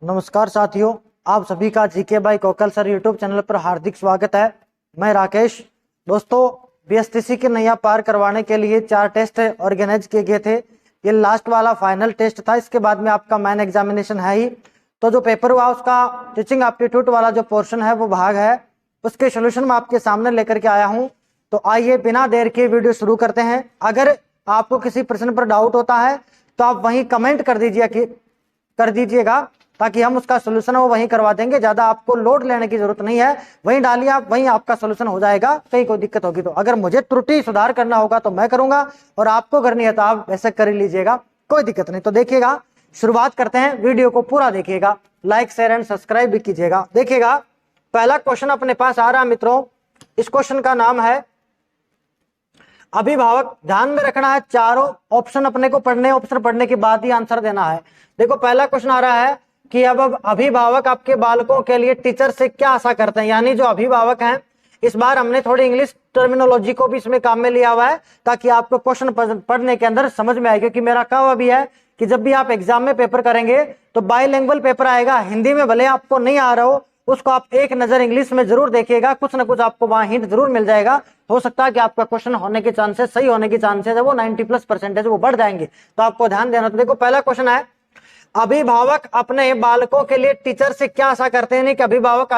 नमस्कार साथियों, आप सभी का GK by Kokalla sir YouTube channel पर हार्दिक स्वागत है। मैं राकेश। दोस्तों, बीएसटीसी की नैया पार करवाने के लिए 4 टेस्ट ऑर्गेनाइज किए गए थे। ये लास्ट वाला फाइनल टेस्ट था। इसके बाद में आपका मेन एग्जामिनेशन है ही। तो जो पेपर हुआ उसका टीचिंग एप्टीट्यूड वाला जो पोर्शन है वो भाग है, उसके सोल्यूशन मैं आपके सामने लेकर के आया हूँ। तो आइए बिना देर के वीडियो शुरू करते हैं। अगर आपको किसी प्रश्न पर डाउट होता है तो आप वहीं कमेंट कर दीजिएगा ताकि हम उसका सोल्यूशन वो वहीं करवा देंगे। ज्यादा आपको लोड लेने की जरूरत नहीं है, वहीं डालिए आप, वहीं आपका सोल्यूशन हो जाएगा। कहीं कोई दिक्कत होगी तो अगर मुझे त्रुटि सुधार करना होगा तो मैं करूंगा, और आपको करनी है तो आप ऐसे कर ही लीजिएगा, कोई दिक्कत नहीं। तो देखिएगा, शुरुआत करते हैं। वीडियो को पूरा देखिएगा, लाइक शेयर एंड सब्सक्राइब भी कीजिएगा। देखिएगा, पहला क्वेश्चन अपने पास आ रहा है मित्रों। इस क्वेश्चन का नाम है अभिभावक। ध्यान में रखना है, चारों ऑप्शन अपने को ऑप्शन पढ़ने के बाद ही आंसर देना है। देखो, पहला क्वेश्चन आ रहा है कि अब अभिभावक आपके बालकों के लिए टीचर से क्या आशा करते हैं। यानी जो अभिभावक हैं, इस बार हमने थोड़ी इंग्लिश टर्मिनोलॉजी को भी इसमें काम में लिया हुआ है ताकि आपको क्वेश्चन पढ़ने के अंदर समझ में आए। क्योंकि मेरा कहा भी है कि जब भी आप एग्जाम में पेपर करेंगे तो बाइलिंगुअल पेपर आएगा। हिंदी में भले आपको नहीं आ रहा हो, उसको आप एक नजर इंग्लिश में जरूर देखिएगा, कुछ ना कुछ आपको वहां हिंट जरूर मिल जाएगा। हो सकता है कि आपका क्वेश्चन होने के चांसेस, सही होने के चांसेस है वो 90+% वो बढ़ जाएंगे। तो आपको ध्यान देना। तो देखो, पहला क्वेश्चन है अभिभावक अपने बालकों के लिए टीचर से क्या आशा करते हैं। नहीं कि अभिभावक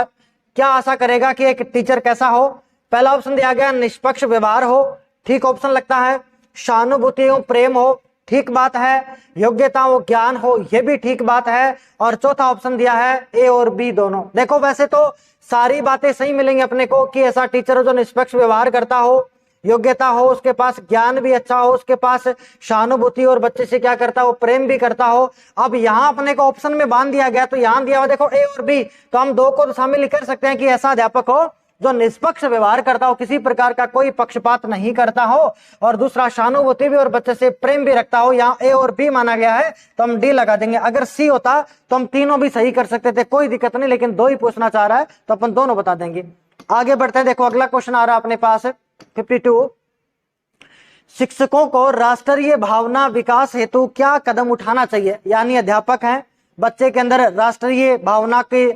क्या आशा करेगा कि एक टीचर कैसा हो। पहला ऑप्शन दिया गया निष्पक्ष व्यवहार हो, ठीक ऑप्शन लगता है। सहानुभूति हो, प्रेम हो, ठीक बात है। योग्यता हो, ज्ञान हो, यह भी ठीक बात है। और चौथा ऑप्शन दिया है ए और बी दोनों। देखो, वैसे तो सारी बातें सही मिलेंगी अपने को कि ऐसा टीचर हो जो निष्पक्ष व्यवहार करता हो, योग्यता हो, उसके पास ज्ञान भी अच्छा हो, उसके पास सहानुभूति और बच्चे से क्या करता हो, प्रेम भी करता हो। अब यहाँ अपने को ऑप्शन में बांध दिया गया, तो यहाँ दिया हुआ देखो ए और बी, तो हम दो को तो शामिल कर सकते हैं कि ऐसा अध्यापक हो जो निष्पक्ष व्यवहार करता हो, किसी प्रकार का कोई पक्षपात नहीं करता हो, और दूसरा सहानुभूति भी और बच्चे से प्रेम भी रखता हो। यहाँ ए और बी माना गया है तो हम डी लगा देंगे। अगर सी होता तो हम तीनों भी सही कर सकते थे, कोई दिक्कत नहीं, लेकिन दो ही पूछना चाह रहा है तो अपन दोनों बता देंगे। आगे बढ़ते हैं। देखो, अगला क्वेश्चन आ रहा है अपने पास 52। शिक्षकों को राष्ट्रीय भावना विकास हेतु क्या कदम उठाना चाहिए। यानी अध्यापक हैं, बच्चे के अंदर राष्ट्रीय भावना के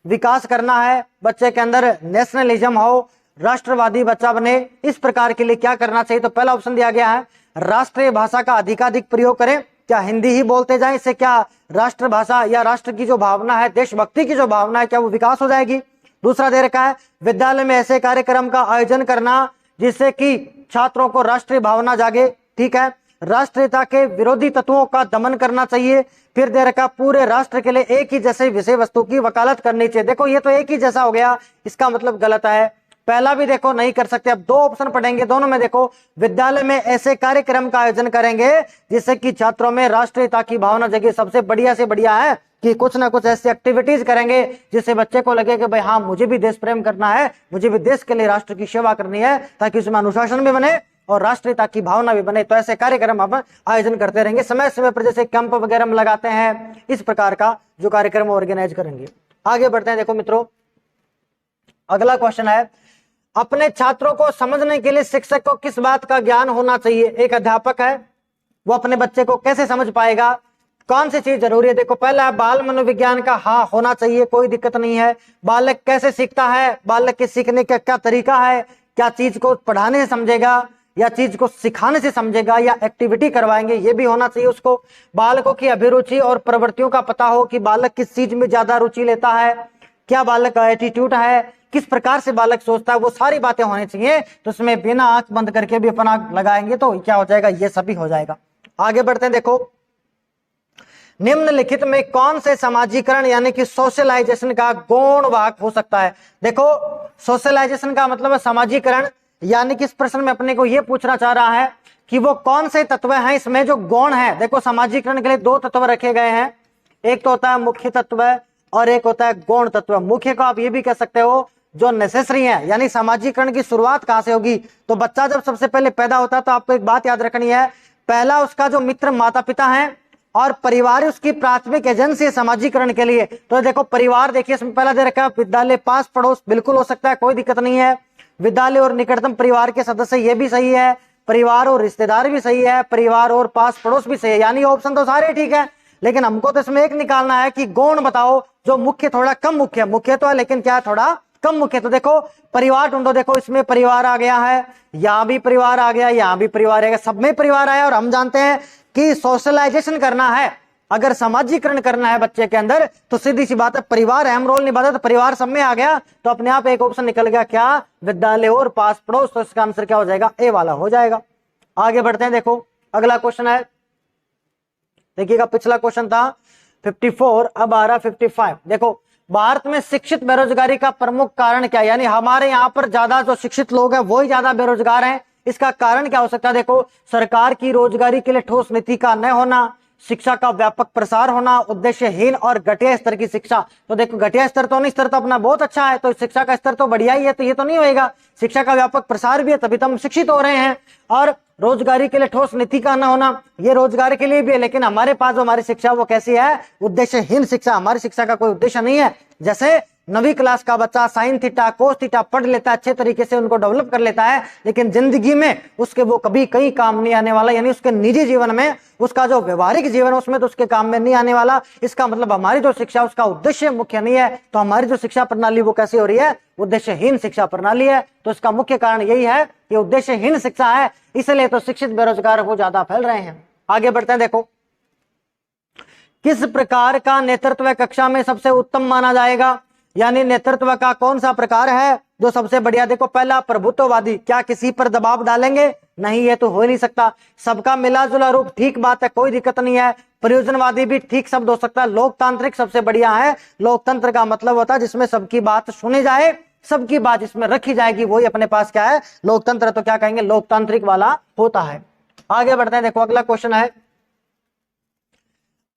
विकास करना है, बच्चे के अंदर नेशनलिज्म हो, राष्ट्रवादी बच्चा बने, इस प्रकार के लिए क्या करना चाहिए। तो पहला ऑप्शन दिया गया है राष्ट्रीय भाषा का अधिकाधिक प्रयोग करें। क्या हिंदी ही बोलते जाएं, इससे क्या राष्ट्रभाषा या राष्ट्र की जो भावना है, देशभक्ति की जो भावना है, क्या वो विकास हो जाएगी। दूसरा दे रखा है विद्यालय में ऐसे कार्यक्रम का आयोजन करना जिससे कि छात्रों को राष्ट्रीय भावना जागे। ठीक है। राष्ट्रीयता के विरोधी तत्वों का दमन करना चाहिए। फिर दे रखा पूरे राष्ट्र के लिए एक ही जैसे विषय वस्तु की वकालत करनी चाहिए। देखो, ये तो एक ही जैसा हो गया, इसका मतलब गलत है। पहला भी देखो नहीं कर सकते। अब दो ऑप्शन पढ़ेंगे, दोनों में देखो विद्यालय में ऐसे कार्यक्रम का आयोजन करेंगे जिससे कि छात्रों में राष्ट्रीयता की भावना जगे। सबसे बढ़िया से बढ़िया है कि कुछ ना कुछ ऐसी एक्टिविटीज करेंगे जिससे बच्चे को लगे कि भाई हाँ, मुझे भी देश प्रेम करना है, मुझे भी देश के लिए राष्ट्र की सेवा करनी है, ताकि उसमें अनुशासन भी बने और राष्ट्रीयता की भावना भी बने। तो ऐसे कार्यक्रम आप आयोजन करते रहेंगे समय समय पर, जैसे कैंप वगैरह में लगाते हैं, इस प्रकार का जो कार्यक्रम ऑर्गेनाइज करेंगे। आगे बढ़ते हैं। देखो मित्रों, अगला क्वेश्चन है अपने छात्रों को समझने के लिए शिक्षक को किस बात का ज्ञान होना चाहिए। एक अध्यापक है, वो अपने बच्चे को कैसे समझ पाएगा, कौन सी चीज जरूरी है। देखो, पहला है बाल मनोविज्ञान का हाँ होना चाहिए, कोई दिक्कत नहीं है। बालक कैसे सीखता है, बालक के सीखने का क्या तरीका है, क्या चीज को पढ़ाने से समझेगा या चीज को सिखाने से समझेगा या एक्टिविटी करवाएंगे, ये भी होना चाहिए उसको। बालकों की अभिरुचि और प्रवृत्तियों का पता हो कि बालक किस चीज में ज्यादा रुचि लेता है, क्या बालक का एटीट्यूड है, किस प्रकार से बालक सोचता है, वो सारी बातें होनी चाहिए। तो उसमें बिना आंख बंद करके भी अपना लगाएंगे तो क्या हो जाएगा, ये सभी हो जाएगा। आगे बढ़ते हैं। देखो, निम्नलिखित में कौन से समाजीकरण यानी कि सोशलाइजेशन का गौण वाहक हो सकता है। देखो, सोशलाइजेशन का मतलब है समाजीकरण, यानी कि इस प्रश्न में अपने को यह पूछना चाह रहा है कि वो कौन से तत्व हैं इसमें जो गौण है। देखो, समाजीकरण के लिए दो तत्व रखे गए हैं, एक तो होता है मुख्य तत्व और एक होता है गौण तत्व। मुख्य को आप ये भी कह सकते हो जो नेसेसरी है, यानी समाजीकरण की शुरुआत कहां से होगी। तो बच्चा जब सबसे पहले पैदा होता है तो आपको एक बात याद रखनी है, पहला उसका जो मित्र माता पिता है और परिवार उसकी प्राथमिक एजेंसी है समाजीकरण के लिए। तो देखो, परिवार देखिए इसमें पहला दे रखा है विद्यालय, पास पड़ोस बिल्कुल हो सकता है, कोई दिक्कत नहीं है। विद्यालय और निकटतम परिवार के सदस्य, ये भी सही है। परिवार और रिश्तेदार भी सही है, परिवार और पास पड़ोस भी सही है, यानी ऑप्शन तो सारे ठीक है। लेकिन हमको तो इसमें एक निकालना है कि गौण बताओ जो मुख्य थोड़ा कम मुख्य, मुख्य तो है लेकिन क्या थोड़ा कम मुख्य। तो देखो परिवार ढूंढो, देखो इसमें परिवार आ गया है, यहां भी परिवार आ गया, यहां भी परिवार आ गया, सब में परिवार आया। और हम जानते हैं कि सोशलाइजेशन करना है, अगर समाजीकरण करना है बच्चे के अंदर, तो सीधी सी बात है परिवार अहम रोल निभाता है। तो परिवार सब में आ गया, तो अपने आप एक ऑप्शन निकल गया, क्या, विद्यालय और पास पड़ोस। तो इसका आंसर क्या हो जाएगा, ए वाला हो जाएगा। आगे बढ़ते हैं, देखो अगला क्वेश्चन है, देखिएगा पिछला क्वेश्चन था 54, अब आ रहा 55। देखो भारत में शिक्षित बेरोजगारी का प्रमुख कारण क्या है, यानी हमारे यहाँ पर ज्यादा जो शिक्षित लोग हैं वही ज्यादा बेरोजगार हैं, इसका कारण क्या हो सकता है। देखो सरकार की रोजगारी के लिए ठोस नीति का न होना, शिक्षा का व्यापक प्रसार होना, उद्देश्यहीन और घटिया स्तर की शिक्षा। तो देखो घटिया स्तर तो नहीं, स्तर तो अपना बहुत अच्छा है, तो शिक्षा का स्तर तो बढ़िया ही है, तो ये तो नहीं होएगा। शिक्षा का व्यापक प्रसार भी है तभी तो हम शिक्षित हो रहे हैं। और रोजगारी के लिए ठोस नीति का न होना, ये रोजगार के लिए भी है, लेकिन हमारे पास जो हमारी शिक्षा वो कैसी है, उद्देश्यहीन शिक्षा। हमारी शिक्षा का कोई उद्देश्य नहीं है। जैसे 9वीं क्लास का बच्चा साइन थीटा कोस थीटा पढ़ लेता है, अच्छे तरीके से उनको डेवलप कर लेता है, लेकिन जिंदगी में उसके वो कभी कहीं काम नहीं आने वाला, यानी उसके निजी जीवन में, उसका जो व्यवहारिक जीवन है उसमें तो उसके काम में नहीं आने वाला। इसका मतलब हमारी जो शिक्षा उसका उद्देश्य मुख्य नहीं है। तो हमारी जो शिक्षा प्रणाली वो कैसी हो रही है, उद्देश्यहीन शिक्षा प्रणाली है। तो इसका मुख्य कारण यही है कि उद्देश्यहीन शिक्षा है, इसलिए तो शिक्षित बेरोजगार वो ज्यादा फैल रहे हैं। आगे बढ़ते हैं, देखो किस प्रकार का नेतृत्व कक्षा में सबसे उत्तम माना जाएगा, यानी नेतृत्व का कौन सा प्रकार है जो सबसे बढ़िया। देखो पहला प्रभुत्ववादी, क्या किसी पर दबाव डालेंगे, नहीं ये तो हो ही नहीं सकता। सबका मिला जुला रूप, ठीक बात है, कोई दिक्कत नहीं है। प्रयोजनवादी भी ठीक शब्द हो सकता है। लोकतांत्रिक सबसे बढ़िया है, लोकतंत्र का मतलब होता है जिसमें सबकी बात सुनी जाए, सबकी बात जिसमें रखी जाएगी, वही अपने पास क्या है, लोकतंत्र। तो क्या कहेंगे, लोकतांत्रिक वाला होता है। आगे बढ़ते हैं, देखो अगला क्वेश्चन है,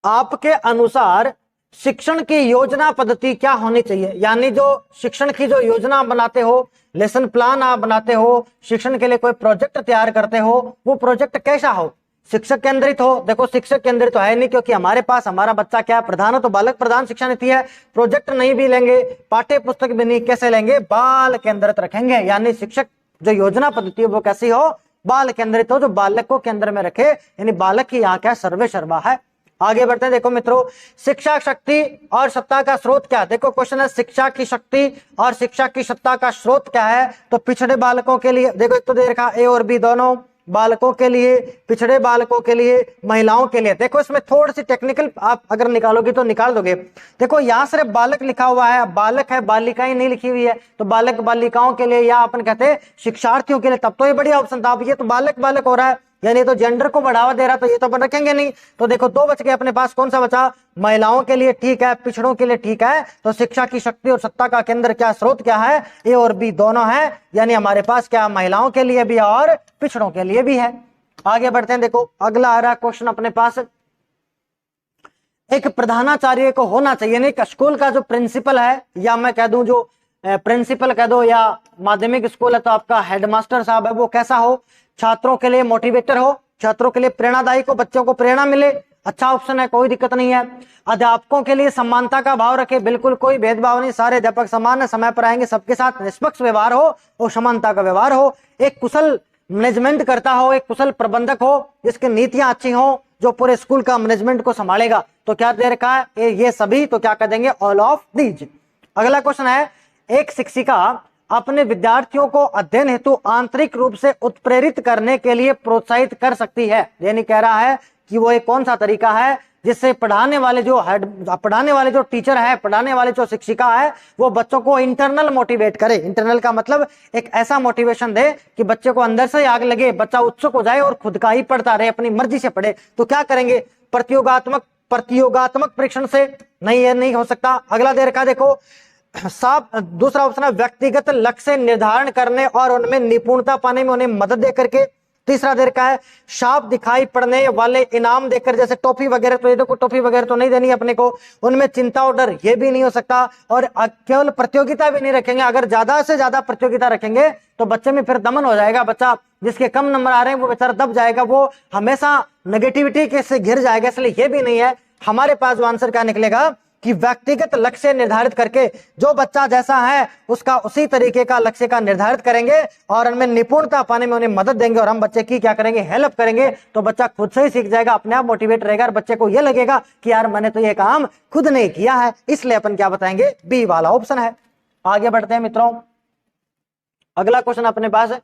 आपके अनुसार शिक्षण की योजना पद्धति क्या होनी चाहिए, यानी जो शिक्षण की जो योजना बनाते हो, लेसन प्लान आप बनाते हो, शिक्षण के लिए कोई प्रोजेक्ट तैयार करते हो, वो प्रोजेक्ट कैसा हो, शिक्षक केंद्रित हो। देखो शिक्षक केंद्रित तो है नहीं, क्योंकि हमारे पास हमारा बच्चा क्या प्रधान है, तो बालक प्रधान शिक्षा नीति है। प्रोजेक्ट नहीं भी लेंगे, पाठ्य पुस्तक भी नहीं, कैसे लेंगे, बाल केंद्रित रखेंगे। यानी शिक्षक जो योजना पद्धति है वो कैसी हो, बाल केंद्रित हो, जो बालक को केंद्र में रखे, यानी बालक ही यहाँ क्या सर्वे सर्वा है। आगे बढ़ते हैं, देखो मित्रों शिक्षा शक्ति और सत्ता का स्रोत क्या है। देखो क्वेश्चन है शिक्षा की शक्ति और शिक्षा की सत्ता का स्रोत क्या है। तो पिछड़े बालकों के लिए, देखो एक तो दे रखा ए और बी दोनों, बालकों के लिए, पिछड़े बालकों के लिए, महिलाओं के लिए। देखो इसमें थोड़ी सी टेक्निकल आप अगर निकालोगे तो निकाल दोगे। देखो यहाँ सिर्फ बालक लिखा हुआ है, बालक है, बालिकाएं नहीं लिखी हुई है, तो बालक बालिकाओं के लिए या अपन कहते हैं शिक्षार्थियों के लिए, तब तो ये बढ़िया ऑप्शन था। अब ये तो बालक बालक हो रहा है, यानी तो जेंडर को बढ़ावा दे रहा, तो ये तो अपन रखेंगे नहीं। तो देखो दो बच गए अपने पास, कौन सा बचा, महिलाओं के लिए ठीक है, पिछड़ों के लिए ठीक है। तो शिक्षा की शक्ति और सत्ता का केंद्र क्या, स्रोत क्या है, ए और बी दोनों है, यानी हमारे पास क्या महिलाओं के लिए भी है और पिछड़ों के लिए भी है। आगे बढ़ते हैं, देखो अगला आ रहा क्वेश्चन अपने पास, एक प्रधानाचार्य को होना चाहिए, यानी स्कूल का जो प्रिंसिपल है, या मैं कह दूं जो प्रिंसिपल कह दो, या माध्यमिक स्कूल है तो आपका हेडमास्टर साहब है, वो कैसा हो, छात्रों के लिए मोटिवेटर हो, छात्रों के लिए प्रेरणादायी को, बच्चों को प्रेरणा मिले, अच्छा ऑप्शन है, कोई दिक्कत नहीं है। अध्यापकों के लिए समानता का भाव रखे, बिल्कुल कोई भेदभाव नहीं, सारे अध्यापक समान है, समय पर आएंगे, सबके साथ निष्पक्ष व्यवहार हो और समानता का व्यवहार हो। एक कुशल मैनेजमेंट करता हो, एक कुशल प्रबंधक हो, जिसकी नीतियां अच्छी हो, जो पूरे स्कूल का मैनेजमेंट को संभालेगा। तो क्या दे रखा है, ये सभी, तो क्या कर देंगे, ऑल ऑफ दीज। अगला क्वेश्चन है, एक शिक्षिका अपने विद्यार्थियों को अध्ययन हेतु आंतरिक रूप से उत्प्रेरित करने के लिए प्रोत्साहित कर सकती है, यानी कह रहा है कि वो एक कौन सा तरीका है जिससे पढ़ाने वाले जो टीचर है, पढ़ाने वाले जो शिक्षिका है, वो बच्चों को इंटरनल मोटिवेट करे। इंटरनल का मतलब एक ऐसा मोटिवेशन दे कि बच्चे को अंदर से आग लगे, बच्चा उत्सुक हो जाए और खुद का ही पढ़ता रहे, अपनी मर्जी से पढ़े। तो क्या करेंगे, प्रतियोगात्मक परीक्षण से, नहीं ये नहीं हो सकता। अगला दे रखा देखो साफ, दूसरा ऑप्शन है व्यक्तिगत लक्ष्य निर्धारण करने और उनमें निपुणता पाने में उन्हें मदद दे करके। तीसरा दे रखा है साफ दिखाई पड़ने वाले इनाम देकर, जैसे टॉफी वगैरह, तो ये देखो टॉफी वगैरह तो नहीं देनी अपने को, उनमें चिंता और डर, ये भी नहीं हो सकता। और केवल प्रतियोगिता भी नहीं रखेंगे, अगर ज्यादा से ज्यादा प्रतियोगिता रखेंगे तो बच्चे में फिर दमन हो जाएगा, बच्चा जिसके कम नंबर आ रहे हैं वो बेचारा दब जाएगा, वो हमेशा नेगेटिविटी के से घिर जाएगा, इसलिए ये भी नहीं है। हमारे पास जो आंसर क्या निकलेगा, कि व्यक्तिगत लक्ष्य निर्धारित करके जो बच्चा जैसा है उसका उसी तरीके का लक्ष्य का निर्धारित करेंगे और उनमें निपुणता पाने में उन्हें मदद देंगे और हम बच्चे की क्या करेंगे, हेल्प करेंगे। तो बच्चा खुद से ही सीख जाएगा, अपने आप मोटिवेट रहेगा और बच्चे को यह लगेगा कि यार मैंने तो ये काम खुद नहीं किया है। इसलिए अपन क्या बताएंगे, बी वाला ऑप्शन है। आगे बढ़ते हैं मित्रों, अगला क्वेश्चन अपने पास है,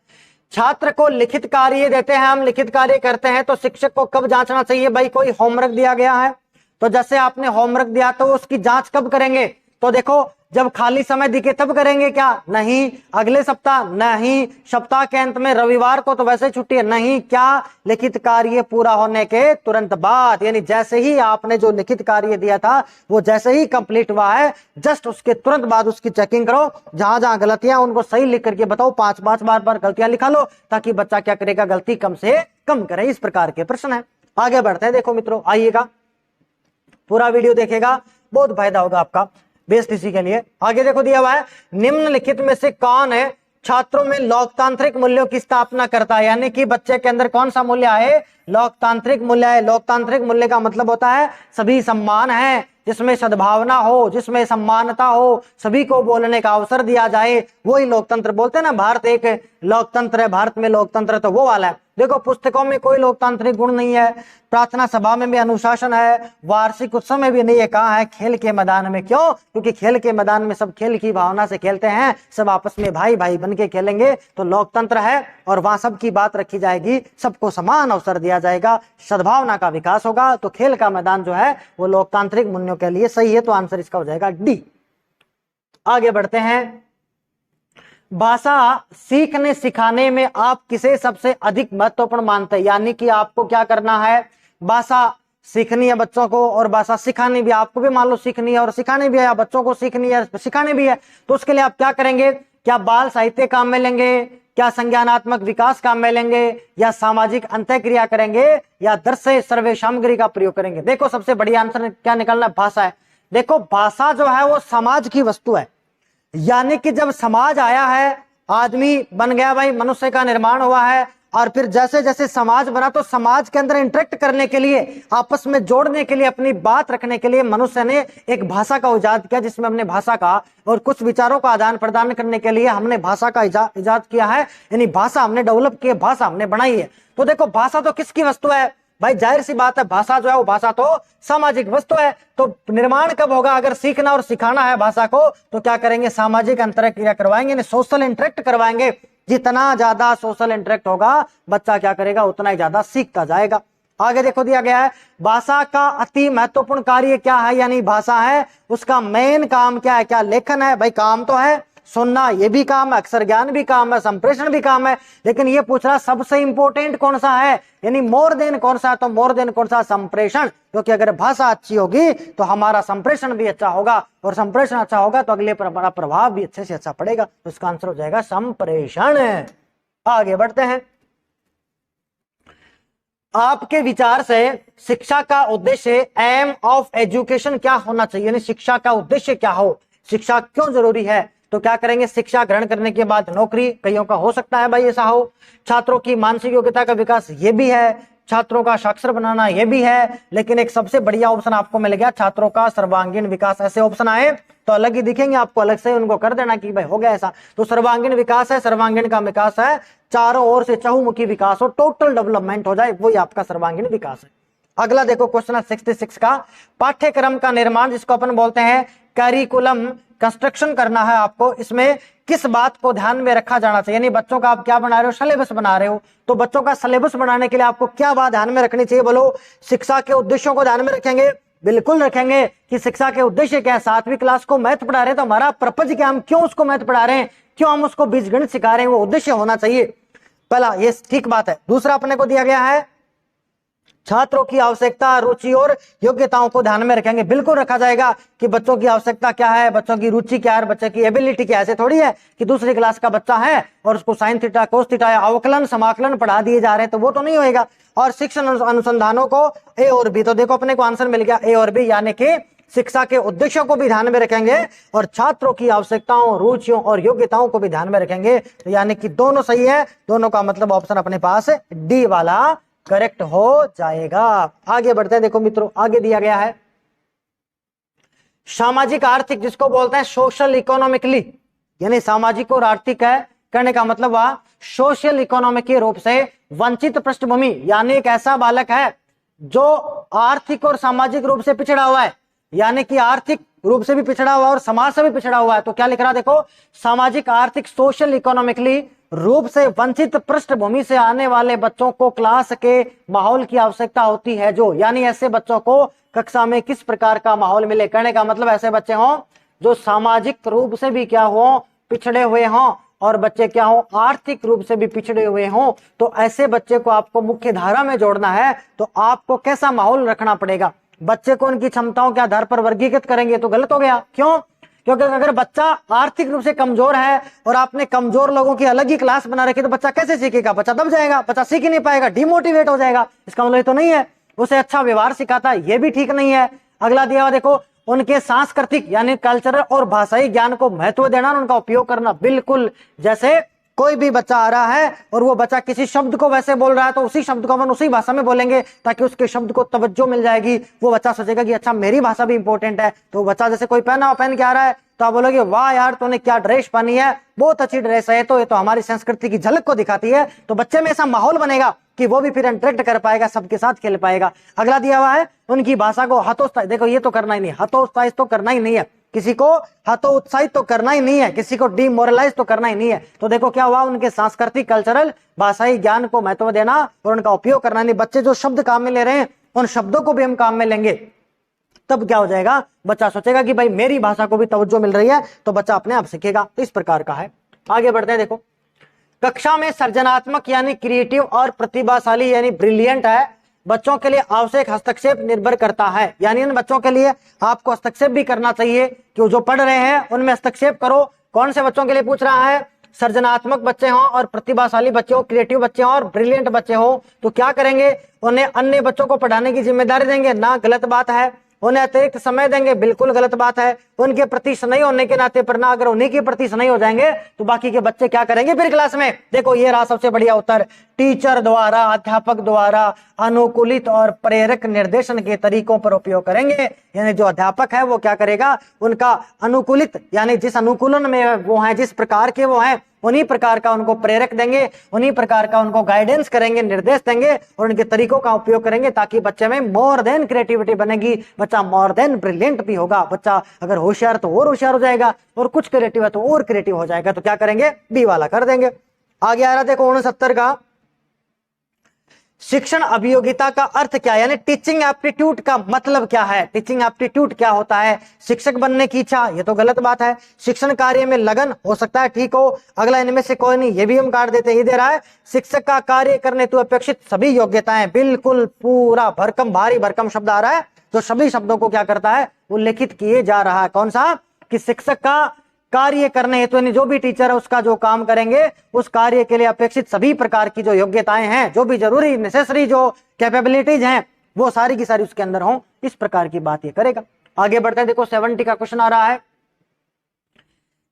छात्र को लिखित कार्य देते हैं, हम लिखित कार्य करते हैं तो शिक्षक को कब जांचना चाहिए। भाई कोई होमवर्क दिया गया है तो जैसे आपने होमवर्क दिया तो उसकी जांच कब करेंगे, तो देखो जब खाली समय दिखे तब करेंगे क्या, नहीं। अगले सप्ताह, नहीं। सप्ताह के अंत में रविवार को तो वैसे छुट्टी है, नहीं। क्या, लिखित कार्य पूरा होने के तुरंत बाद, यानी जैसे ही आपने जो लिखित कार्य दिया था वो जैसे ही कंप्लीट हुआ है जस्ट उसके तुरंत बाद उसकी चेकिंग करो, जहां जहां गलतियां उनको सही लिख करके बताओ, 5-5 बार गलतियां लिखा लो ताकि बच्चा क्या करेगा, गलती कम से कम करे। इस प्रकार के प्रश्न है। आगे बढ़ते हैं, देखो मित्रों आइएगा, पूरा वीडियो देखेगा, बहुत फायदा होगा आपका बेस्ट इसी के लिए। आगे देखो दिया हुआ है, निम्नलिखित में से कौन है छात्रों में लोकतांत्रिक मूल्यों की स्थापना करता है, यानी कि बच्चे के अंदर कौन सा मूल्य है, लोकतांत्रिक मूल्य है। लोकतांत्रिक मूल्य का मतलब होता है सभी सम्मान है, जिसमें सद्भावना हो, जिसमें सम्मानता हो, सभी को बोलने का अवसर दिया जाए, वही लोकतंत्र बोलते हैं ना। भारत एक लोकतंत्र है, भारत में लोकतंत्र तो वो वाला है। देखो पुस्तकों में कोई लोकतांत्रिक गुण नहीं है, प्रार्थना सभा में भी अनुशासन है, वार्षिक उत्सव में भी नहीं है, कहा है खेल के मैदान में। क्यों, क्योंकि खेल के मैदान में सब खेल की भावना से खेलते हैं, सब आपस में भाई भाई बन के खेलेंगे तो लोकतंत्र है। और वहां सबकी बात रखी जाएगी, सबको समान अवसर दिया जाएगा, सद्भावना का विकास होगा, तो खेल का मैदान जो है वो लोकतांत्रिक मूल्यों के लिए सही है। तो आंसर इसका हो जाएगा डी। आगे बढ़ते हैं, भाषा सीखने सिखाने में आप किसे सबसे अधिक महत्वपूर्ण मानते हैं, यानी कि आपको क्या करना है, भाषा सीखनी है बच्चों को और भाषा सिखानी भी, आपको भी मान लो सीखनी है और सिखानी भी है, बच्चों को सीखनी है सिखानी भी है। तो उसके लिए आप क्या करेंगे, क्या बाल साहित्य काम में लेंगे, क्या संज्ञानात्मक विकास काम में लेंगे, या सामाजिक अंतःक्रिया करेंगे, या दृश्य सर्वे सामग्री का प्रयोग करेंगे। देखो सबसे बढ़िया आंसर क्या निकलना है, भाषा है। देखो भाषा जो है वो समाज की वस्तु है, यानी कि जब समाज आया है, आदमी बन गया, भाई मनुष्य का निर्माण हुआ है, और फिर जैसे जैसे समाज बना तो समाज के अंदर इंटरेक्ट करने के लिए, आपस में जोड़ने के लिए, अपनी बात रखने के लिए मनुष्य ने एक भाषा का इजाद किया, जिसमें हमने भाषा का और कुछ विचारों का आदान प्रदान करने के लिए हमने भाषा का इजाद किया है, यानी भाषा हमने डेवलप की, भाषा हमने बनाई है। तो देखो भाषा तो किसकी वस्तु है भाई, जाहिर सी बात है भाषा जो है वो भाषा तो सामाजिक वस्तु है। तो निर्माण कब होगा, अगर सीखना और सिखाना है भाषा को तो क्या करेंगे, सामाजिक अंतरक्रिया करवाएंगे, सोशल इंटरेक्ट करवाएंगे। जितना ज्यादा सोशल इंटरेक्ट होगा बच्चा क्या करेगा, उतना ही ज्यादा सीखता जाएगा। आगे देखो दिया गया है, भाषा का अति महत्वपूर्ण कार्य क्या है, यानी भाषा है उसका मेन काम क्या है, क्या लेखन है, भाई काम तो है, सुनना ये भी काम है, अक्षर ज्ञान भी काम है, संप्रेषण भी काम है, लेकिन ये पूछ रहा सबसे इंपॉर्टेंट कौन सा है, यानी मोर देन कौन सा, तो मोर देन कौन सा, संप्रेषण। क्योंकि अगर भाषा अच्छी होगी तो हमारा संप्रेषण भी अच्छा होगा, और संप्रेषण अच्छा होगा तो अगले पर हमारा प्रभाव भी अच्छे से अच्छा पड़ेगा। तो इसका आंसर हो जाएगा संप्रेषण। आगे बढ़ते हैं, आपके विचार से शिक्षा का उद्देश्य, एम ऑफ एजुकेशन क्या होना चाहिए, यानी शिक्षा का उद्देश्य क्या हो, शिक्षा क्यों जरूरी है। तो क्या करेंगे, शिक्षा ग्रहण करने के बाद नौकरी, कईयों का हो सकता है भाई ऐसा हो, छात्रों की मानसिक योग्यता का विकास ये भी है, छात्रों का साक्षर बनाना ये भी है, लेकिन एक सबसे बढ़िया ऑप्शन आपको मिल गया, छात्रों का सर्वांगीण विकास। ऐसे ऑप्शन आए तो अलग ही दिखेंगे आपको, अलग से उनको कर देना कि भाई हो गया ऐसा। तो सर्वांगीण विकास है, सर्वांगीण का विकास है, चारों ओर से चहुमुखी विकास हो, टोटल डेवलपमेंट हो जाए, वही आपका सर्वांगीण विकास है। अगला देखो क्वेश्चन 66 का, पाठ्यक्रम का निर्माण जिसको अपन बोलते हैं करिकुलम कंस्ट्रक्शन करना है आपको, इसमें किस बात को ध्यान में रखा जाना चाहिए, यानी बच्चों का आप क्या बना रहे हो, सिलेबस बना रहे हो, तो बच्चों का सिलेबस बनाने के लिए आपको क्या बात ध्यान में रखनी चाहिए, बोलो। शिक्षा के उद्देश्यों को ध्यान में रखेंगे, बिल्कुल रखेंगे कि शिक्षा के उद्देश्य क्या है। 7वीं क्लास को मैथ पढ़ा रहे हैं तो हमारा पर्पज क्या, हम क्यों उसको मैथ पढ़ा रहे हैं, क्यों हम उसको बीजगणित सिखा रहे हैं, वो उद्देश्य होना चाहिए। पहला ये ठीक बात है। दूसरा अपने को दिया गया है छात्रों की आवश्यकता, रुचि और योग्यताओं को ध्यान में रखेंगे, बिल्कुल रखा जाएगा कि बच्चों की आवश्यकता क्या है, बच्चों की रुचि क्या है, बच्चे की एबिलिटी क्या है। ऐसे थोड़ी है कि दूसरी क्लास का बच्चा है और उसको साइन थीटा कोस थीटा या अवकलन समाकलन पढ़ा दिए जा रहे हैं, तो वो तो नहीं होएगा। और शिक्षण अनुसंधानों को ए और बी, तो देखो अपने को आंसर मिल गया ए और बी, यानी कि शिक्षा के उद्देश्यों को भी ध्यान में रखेंगे और छात्रों की आवश्यकताओं, रुचियों और योग्यताओं को भी ध्यान में रखेंगे, तो यानी कि दोनों सही है, दोनों का मतलब ऑप्शन अपने पास डी वाला करेक्ट हो जाएगा। आगे बढ़ते हैं, देखो मित्रों आगे दिया गया है, सामाजिक आर्थिक जिसको बोलते हैं सोशल इकोनॉमिकली, यानी सामाजिक और आर्थिक है करने का मतलब वह सोशल इकोनॉमिक रूप से वंचित पृष्ठभूमि, यानी एक ऐसा बालक है जो आर्थिक और सामाजिक रूप से पिछड़ा हुआ है, यानी कि आर्थिक रूप से भी पिछड़ा हुआ और समाज से भी पिछड़ा हुआ है। तो क्या लिख रहा देखो, सामाजिक आर्थिक सोशल इकोनॉमिकली रूप से वंचित पृष्ठभूमि से आने वाले बच्चों को क्लास के माहौल की आवश्यकता होती है, जो यानी ऐसे बच्चों को कक्षा में किस प्रकार का माहौल मिले, कहने का मतलब ऐसे बच्चे हों जो सामाजिक रूप से भी क्या हो पिछड़े हुए हों और बच्चे क्या हो आर्थिक रूप से भी पिछड़े हुए हों। तो ऐसे बच्चे को आपको मुख्य धारा में जोड़ना है तो आपको कैसा माहौल रखना पड़ेगा, बच्चे को उनकी क्षमताओं के आधार पर वर्गीकृत करेंगे तो गलत हो गया। क्यों? क्योंकि अगर बच्चा आर्थिक रूप से कमजोर है और आपने कमजोर लोगों की अलग ही क्लास बना रखी तो बच्चा कैसे सीखेगा, बच्चा दब जाएगा, बच्चा सीख ही नहीं पाएगा, डिमोटिवेट हो जाएगा। इसका मतलब ये तो नहीं है उसे अच्छा व्यवहार सिखाता है, ये भी ठीक नहीं है। अगला दिया हुआ देखो, उनके सांस्कृतिक यानी कल्चरल और भाषाई ज्ञान को महत्व देना, उनका उपयोग करना। बिल्कुल, जैसे कोई भी बच्चा आ रहा है और वो बच्चा किसी शब्द को वैसे बोल रहा है तो उसी शब्द को अपन उसी भाषा में बोलेंगे ताकि उसके शब्द को तवज्जो मिल जाएगी। वो बच्चा सोचेगा कि अच्छा मेरी भाषा भी इंपॉर्टेंट है। तो बच्चा जैसे कोई पहन के आ रहा है तो आप बोलोगे वाह यार तूने क्या ड्रेस पहनी है, बहुत अच्छी ड्रेस है, तो ये तो हमारी संस्कृति की झलक को दिखाती है। तो बच्चे में ऐसा माहौल बनेगा कि वो भी फिर इंटरेक्ट कर पाएगा, सबके साथ खेल पाएगा। अगला दिया हुआ है उनकी भाषा को हतोत्साहित, देखो ये तो करना ही नहीं, हतोत्साहित तो करना ही नहीं है, किसी को हतोत्साहित तो करना ही नहीं है, किसी को डिमोरलाइज तो करना ही नहीं है। तो देखो क्या हुआ, उनके सांस्कृतिक कल्चरल भाषाई ज्ञान को महत्व देना और उनका उपयोग करना नहीं। बच्चे जो शब्द काम में ले रहे हैं उन शब्दों को भी हम काम में लेंगे, तब क्या हो जाएगा, बच्चा सोचेगा कि भाई मेरी भाषा को भी तवज्जो मिल रही है, तो बच्चा अपने आप सीखेगा। तो इस प्रकार का है। आगे बढ़ते हैं। देखो कक्षा में सृजनात्मक यानी क्रिएटिव और प्रतिभाशाली यानी ब्रिलियंट है बच्चों के लिए आवश्यक हस्तक्षेप निर्भर करता है, यानी इन बच्चों के लिए आपको हस्तक्षेप भी करना चाहिए कि जो पढ़ रहे हैं उनमें हस्तक्षेप करो। कौन से बच्चों के लिए पूछ रहा है, सृजनात्मक बच्चे हों और प्रतिभाशाली बच्चे हो, क्रिएटिव बच्चे हों और ब्रिलियंट बच्चे हो। तो क्या करेंगे, उन्हें अन्य बच्चों को पढ़ाने की जिम्मेदारी देंगे ना, गलत बात है। उन्हें अतिरिक्त समय देंगे, बिल्कुल गलत बात है। उनके प्रति स्नेही होने के नाते पर ना अगर उन्हीं के प्रति स्नेही हो जाएंगे तो बाकी के बच्चे क्या करेंगे फिर क्लास में। देखो ये रहा सबसे बढ़िया उत्तर, टीचर द्वारा अध्यापक द्वारा अनुकूलित और प्रेरक निर्देशन के तरीकों पर उपयोग करेंगे। यानी जो अध्यापक है वो क्या करेगा, उनका अनुकूलित यानी जिस अनुकूलन में वो है, जिस प्रकार के वो हैं उन्हीं प्रकार का उनको प्रेरक देंगे, उन्हीं प्रकार का उनको गाइडेंस करेंगे, निर्देश देंगे और उनके तरीकों का उपयोग करेंगे ताकि बच्चे में मोर देन क्रिएटिविटी बनेगी, बच्चा मोर देन ब्रिलियंट भी होगा। बच्चा अगर होशियार तो और होशियार हो जाएगा और कुछ क्रिएटिव है तो और क्रिएटिव हो जाएगा। तो क्या करेंगे, बी वाला कर देंगे। आगे आ रहा देखो 69 का, शिक्षण अभियोगिता का अर्थ क्या है, यानी टीचिंग एप्टीट्यूड का मतलब क्या है, टीचिंग एप्टीट्यूड क्या होता है। शिक्षक बनने की इच्छा, ये तो गलत बात है। शिक्षण कार्य में लगन, हो सकता है ठीक हो। अगला इनमें से कोई नहीं, ये भी हम काट देते हैं। ये दे रहा है शिक्षक का कार्य करने हेतु अपेक्षित सभी योग्यताएं, बिल्कुल पूरा भरकम भारी भरकम शब्द आ रहा है जो सभी शब्दों को क्या करता है, उल्लेखित किए जा रहा है। कौन सा, कि शिक्षक का कार्य करने हेतु जो भी टीचर है उसका जो काम करेंगे उस कार्य के लिए अपेक्षित सभी प्रकार की जो योग्यताएं हैं, जो भी जरूरी नेसेसरी जो कैपेबिलिटीज हैं वो सारी की सारी उसके अंदर हो, इस प्रकार की बात ये करेगा। आगे बढ़ते हैं। देखो 70 का क्वेश्चन आ रहा है,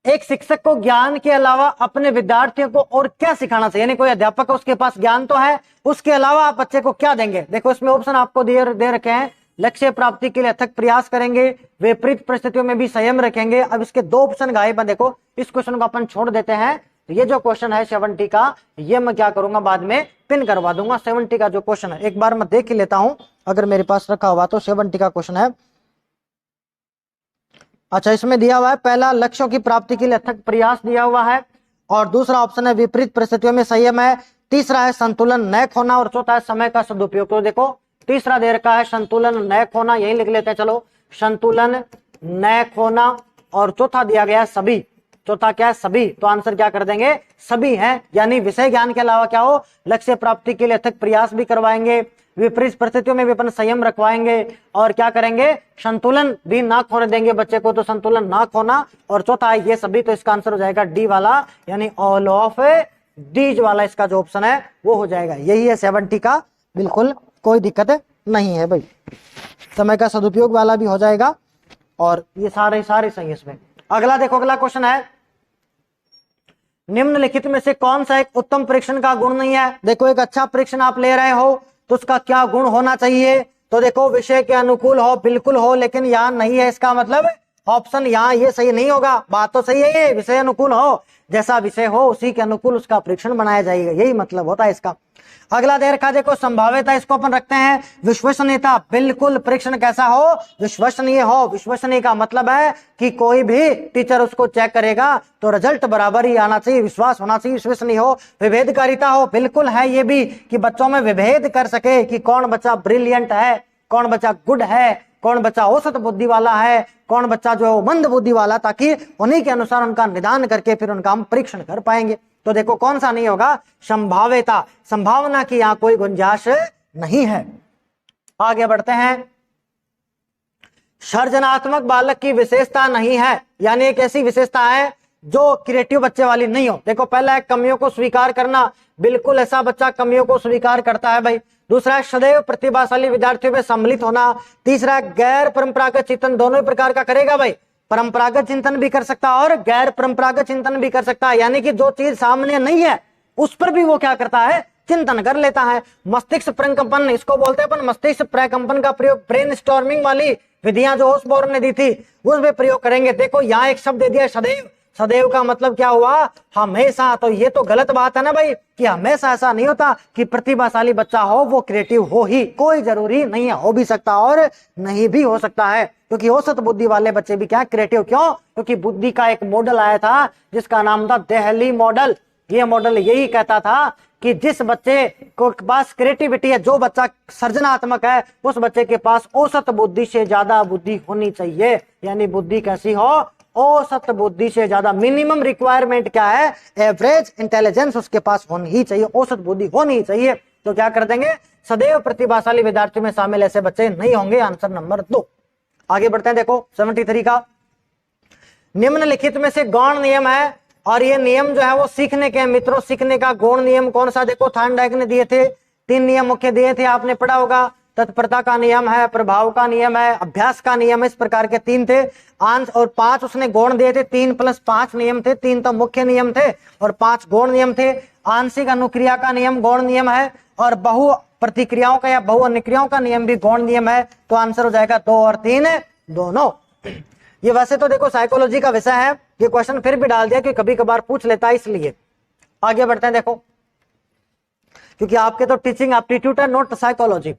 एक शिक्षक को ज्ञान के अलावा अपने विद्यार्थियों को और क्या सिखाना चाहिए, यानी कोई अध्यापक है उसके पास ज्ञान तो है, उसके अलावा आप बच्चे को क्या देंगे। देखो इसमें ऑप्शन आपको दे रखे हैं, लक्ष्य प्राप्ति के लिए अथक प्रयास करेंगे, विपरीत परिस्थितियों में भी संयम रखेंगे। अब इसके दो ऑप्शन गायब है, देखो इस क्वेश्चन को अपन छोड़ देते हैं। तो ये जो क्वेश्चन है 70 का, ये मैं क्या करूंगा बाद में पिन करवा दूंगा। 70 का जो क्वेश्चन है एक बार मैं देख ही लेता हूं अगर मेरे पास रखा हुआ तो। 70 का क्वेश्चन है, अच्छा इसमें दिया हुआ है पहला लक्ष्यों की प्राप्ति के लिए अथक प्रयास दिया हुआ है, और दूसरा ऑप्शन है विपरीत परिस्थितियों में संयम है, तीसरा है संतुलन न खोना और चौथा है समय का सदुपयोग। तो देखो तीसरा दे रखा है संतुलन न खोना, यही लिख लेते हैं चलो, संतुलन न खोना, और चौथा दिया गया है सभी, चौथा क्या है, सभी। तो आंसर क्या कर देंगे, सभी है। यानी विषय ज्ञान के अलावा क्या हो, लक्ष्य प्राप्ति के लिए अथक प्रयास भी करवाएंगे, विपरीत परिस्थितियों में भी अपन संयम रखवाएंगे, और क्या करेंगे, संतुलन भी ना खोने देंगे बच्चे को, तो संतुलन ना खोना, और चौथा है ये सभी। तो इसका आंसर हो जाएगा डी वाला, यानी ऑल ऑफ डीज वाला इसका जो ऑप्शन है वो हो जाएगा। यही है 70 का, बिल्कुल कोई दिक्कत नहीं है भाई। समय का सदुपयोग वाला भी हो जाएगा और ये सारे सही इसमें। अगला देखो, अगला क्वेश्चन है, निम्नलिखित में से कौन सा एक उत्तम परीक्षण का गुण नहीं है। देखो एक अच्छा परीक्षण आप ले रहे हो तो उसका क्या गुण होना चाहिए। तो देखो विषय के अनुकूल हो, बिल्कुल हो, लेकिन यहाँ नहीं है, इसका मतलब ऑप्शन यहाँ ये सही नहीं होगा। बात तो सही है, ये विषय अनुकूल हो, जैसा विषय हो उसी के अनुकूल उसका परीक्षण बनाया जाएगा, यही मतलब होता है इसका। अगला दे रखा देखो संभाव्यता, इसको अपन रखते हैं विश्वसनीयता। बिल्कुल परीक्षण कैसा हो, विश्वसनीय हो। विश्वसनीय का मतलब है कि कोई भी टीचर उसको चेक करेगा तो रिजल्ट बराबर ही आना चाहिए, विश्वास होना चाहिए, विश्वसनीय हो। विभेदकारिता हो, बिल्कुल है ये भी, कि बच्चों में विभेद कर सके कि कौन बच्चा ब्रिलियंट है, कौन बच्चा गुड है, कौन बच्चा औसत बुद्धि वाला है, कौन बच्चा जो मंद बुद्धि वाला, ताकि उन्हीं के अनुसार उनका निदान करके फिर उनका हम परीक्षण कर पाएंगे। तो देखो कौन सा नहीं होगा, संभाव्यता, संभावना की यहां कोई गुंजाइश नहीं है। आगे बढ़ते हैं, सर्जनात्मक बालक की विशेषता नहीं है, यानी एक ऐसी विशेषता है जो क्रिएटिव बच्चे वाली नहीं हो। देखो पहला है कमियों को स्वीकार करना, बिल्कुल ऐसा बच्चा कमियों को स्वीकार करता है भाई। दूसरा है सदैव प्रतिभाशाली विद्यार्थियों में सम्मिलित होना। तीसरा है गैर परंपरागत चिंतन, दोनों ही प्रकार का करेगा भाई, परंपरागत चिंतन भी कर सकता है और गैर परंपरागत चिंतन भी कर सकता है, यानी कि जो चीज सामने नहीं है उस पर भी वो क्या करता है, चिंतन कर लेता है। मस्तिष्क प्रकंपन, इसको बोलते हैं अपन मस्तिष्क प्रकंपन का प्रयोग ब्रेनस्टॉर्मिंग वाली विधियां जो ओसबॉर्न ने दी थी उसमें प्रयोग करेंगे। देखो यहाँ एक शब्द दे दिया सदैव, सदैव का मतलब क्या हुआ, हमेशा। तो ये तो गलत बात है ना भाई, कि हमेशा ऐसा नहीं होता कि प्रतिभाशाली बच्चा हो वो क्रिएटिव हो ही, कोई जरूरी नहीं है, हो भी सकता और नहीं भी हो सकता है। क्योंकि औसत बुद्धि वाले बच्चे भी क्या क्रिएटिव, क्यों, क्योंकि बुद्धि का एक मॉडल आया था जिसका नाम था देहली मॉडल। ये मॉडल यही कहता था कि जिस बच्चे को पास क्रिएटिविटी है, जो बच्चा सर्जनात्मक है, उस बच्चे के पास औसत बुद्धि से ज्यादा बुद्धि होनी चाहिए। यानी बुद्धि कैसी हो, औसत बुद्धि से ज्यादा। मिनिमम रिक्वायरमेंट क्या है, एवरेज इंटेलिजेंस उसके पास होनी ही चाहिए, औसत बुद्धि होनी ही चाहिए। तो क्या कर देंगे, सदैव प्रतिभाशाली विद्यार्थियों में शामिल ऐसे बच्चे नहीं होंगे, आंसर नंबर 2। आगे बढ़ते हैं, देखो 73 का, निम्नलिखित में से गौण नियम है, और ये नियम जो है वो सीखने के मित्रों, सीखने का गौण नियम कौन सा, देखो थार्नडाइक ने दिए थे, 3 नियम मुख्य दिए थे, आपने पढ़ा होगा। तत्परता का नियम है, प्रभाव का नियम है, अभ्यास का नियम है, इस प्रकार के 3 थे। और 5 उसने गौण दिए थे, 3 + 5 नियम थे, 3 तो मुख्य नियम थे और 5 गौण नियम थे। आंशिक अनुक्रिया का नियम गौण नियम है, और बहु प्रतिक्रियाओं का या बहु अनुक्रियाओं का नियम भी गौण नियम है। तो आंसर हो जाएगा 2 और 3 दोनों। ये वैसे तो देखो साइकोलॉजी का विषय है, ये क्वेश्चन फिर भी डाल दिया कि कभी कभार पूछ लेता है, इसलिए। आगे बढ़ते हैं, देखो क्योंकि आपके तो टीचिंग एप्टीट्यूड है, नॉट साइकोलॉजी।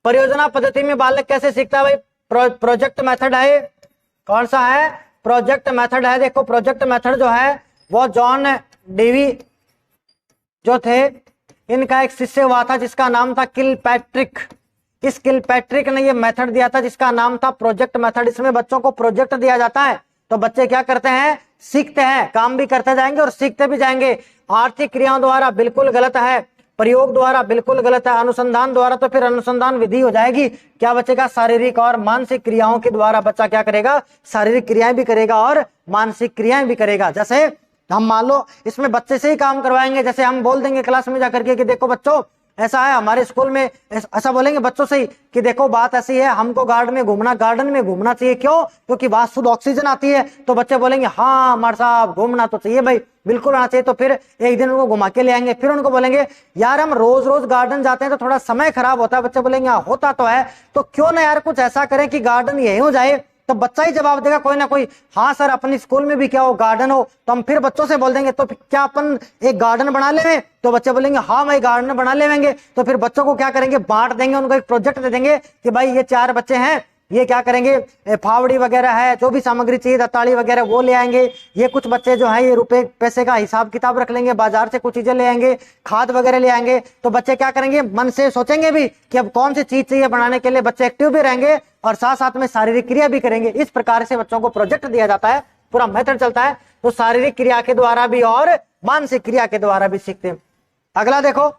परियोजना पद्धति में बालक कैसे सीखता है भाई, प्रोजेक्ट मेथड है, कौन सा है, प्रोजेक्ट मेथड है। देखो प्रोजेक्ट मेथड जो है वो जॉन डेवी जो थे, इनका एक शिष्य हुआ था जिसका नाम था किलपैट्रिक। इस किलपैट्रिक ने ये मेथड दिया था जिसका नाम था प्रोजेक्ट मेथड। इसमें बच्चों को प्रोजेक्ट दिया जाता है तो बच्चे क्या करते हैं, सीखते हैं, काम भी करते जाएंगे और सीखते भी जाएंगे। आर्थिक क्रियाओं द्वारा बिल्कुल गलत है, प्रयोग द्वारा बिल्कुल गलत है, अनुसंधान द्वारा तो फिर अनुसंधान विधि हो जाएगी। क्या बचेगा, शारीरिक और मानसिक क्रियाओं के द्वारा बच्चा क्या करेगा, शारीरिक क्रियाएं भी करेगा और मानसिक क्रियाएं भी करेगा। जैसे हम मान लो इसमें बच्चे से ही काम करवाएंगे, जैसे हम बोल देंगे क्लास में जाकर के कि देखो बच्चों ऐसा है हमारे स्कूल में, ऐसा बोलेंगे बच्चों से ही कि देखो बात ऐसी है, हमको गार्डन में घूमना चाहिए। क्यों, क्योंकि वहां शुद्ध ऑक्सीजन आती है। तो बच्चे बोलेंगे हाँ हमारे साहब घूमना तो चाहिए भाई, बिल्कुल आना चाहिए। तो फिर एक दिन उनको घुमा के ले आएंगे, फिर उनको बोलेंगे यार हम रोज रोज गार्डन जाते हैं तो थोड़ा समय खराब होता है। बच्चे बोलेंगे हाँ होता तो है, तो क्यों ना यार कुछ ऐसा करें कि गार्डन यही हो जाए। तो बच्चा ही जवाब देगा कोई ना कोई, हाँ सर अपने स्कूल में भी क्या हो गार्डन हो। तो हम फिर बच्चों से बोल देंगे तो क्या अपन एक गार्डन बना ले, तो बच्चे बोलेंगे हाँ मैं गार्डन बना लेंगे। तो फिर बच्चों को क्या करेंगे, बांट देंगे, उनको एक प्रोजेक्ट दे देंगे कि भाई ये 4 बच्चे हैं, ये क्या करेंगे, फावड़ी वगैरह है, जो भी सामग्री चाहिए दताड़ी वगैरह वो ले आएंगे। ये कुछ बच्चे जो है ये रुपए पैसे का हिसाब किताब रख लेंगे, बाजार से कुछ चीजें ले आएंगे, खाद वगैरह ले आएंगे। तो बच्चे क्या करेंगे, मन से सोचेंगे भी कि अब कौन सी चीज चाहिए बनाने के लिए। बच्चे एक्टिव भी रहेंगे और साथ साथ में शारीरिक क्रिया भी करेंगे। इस प्रकार से बच्चों को प्रोजेक्ट दिया जाता है, पूरा मेथड चलता है। तो शारीरिक क्रिया के द्वारा भी और मानसिक क्रिया के द्वारा भी सीखते हैं। अगला देखो,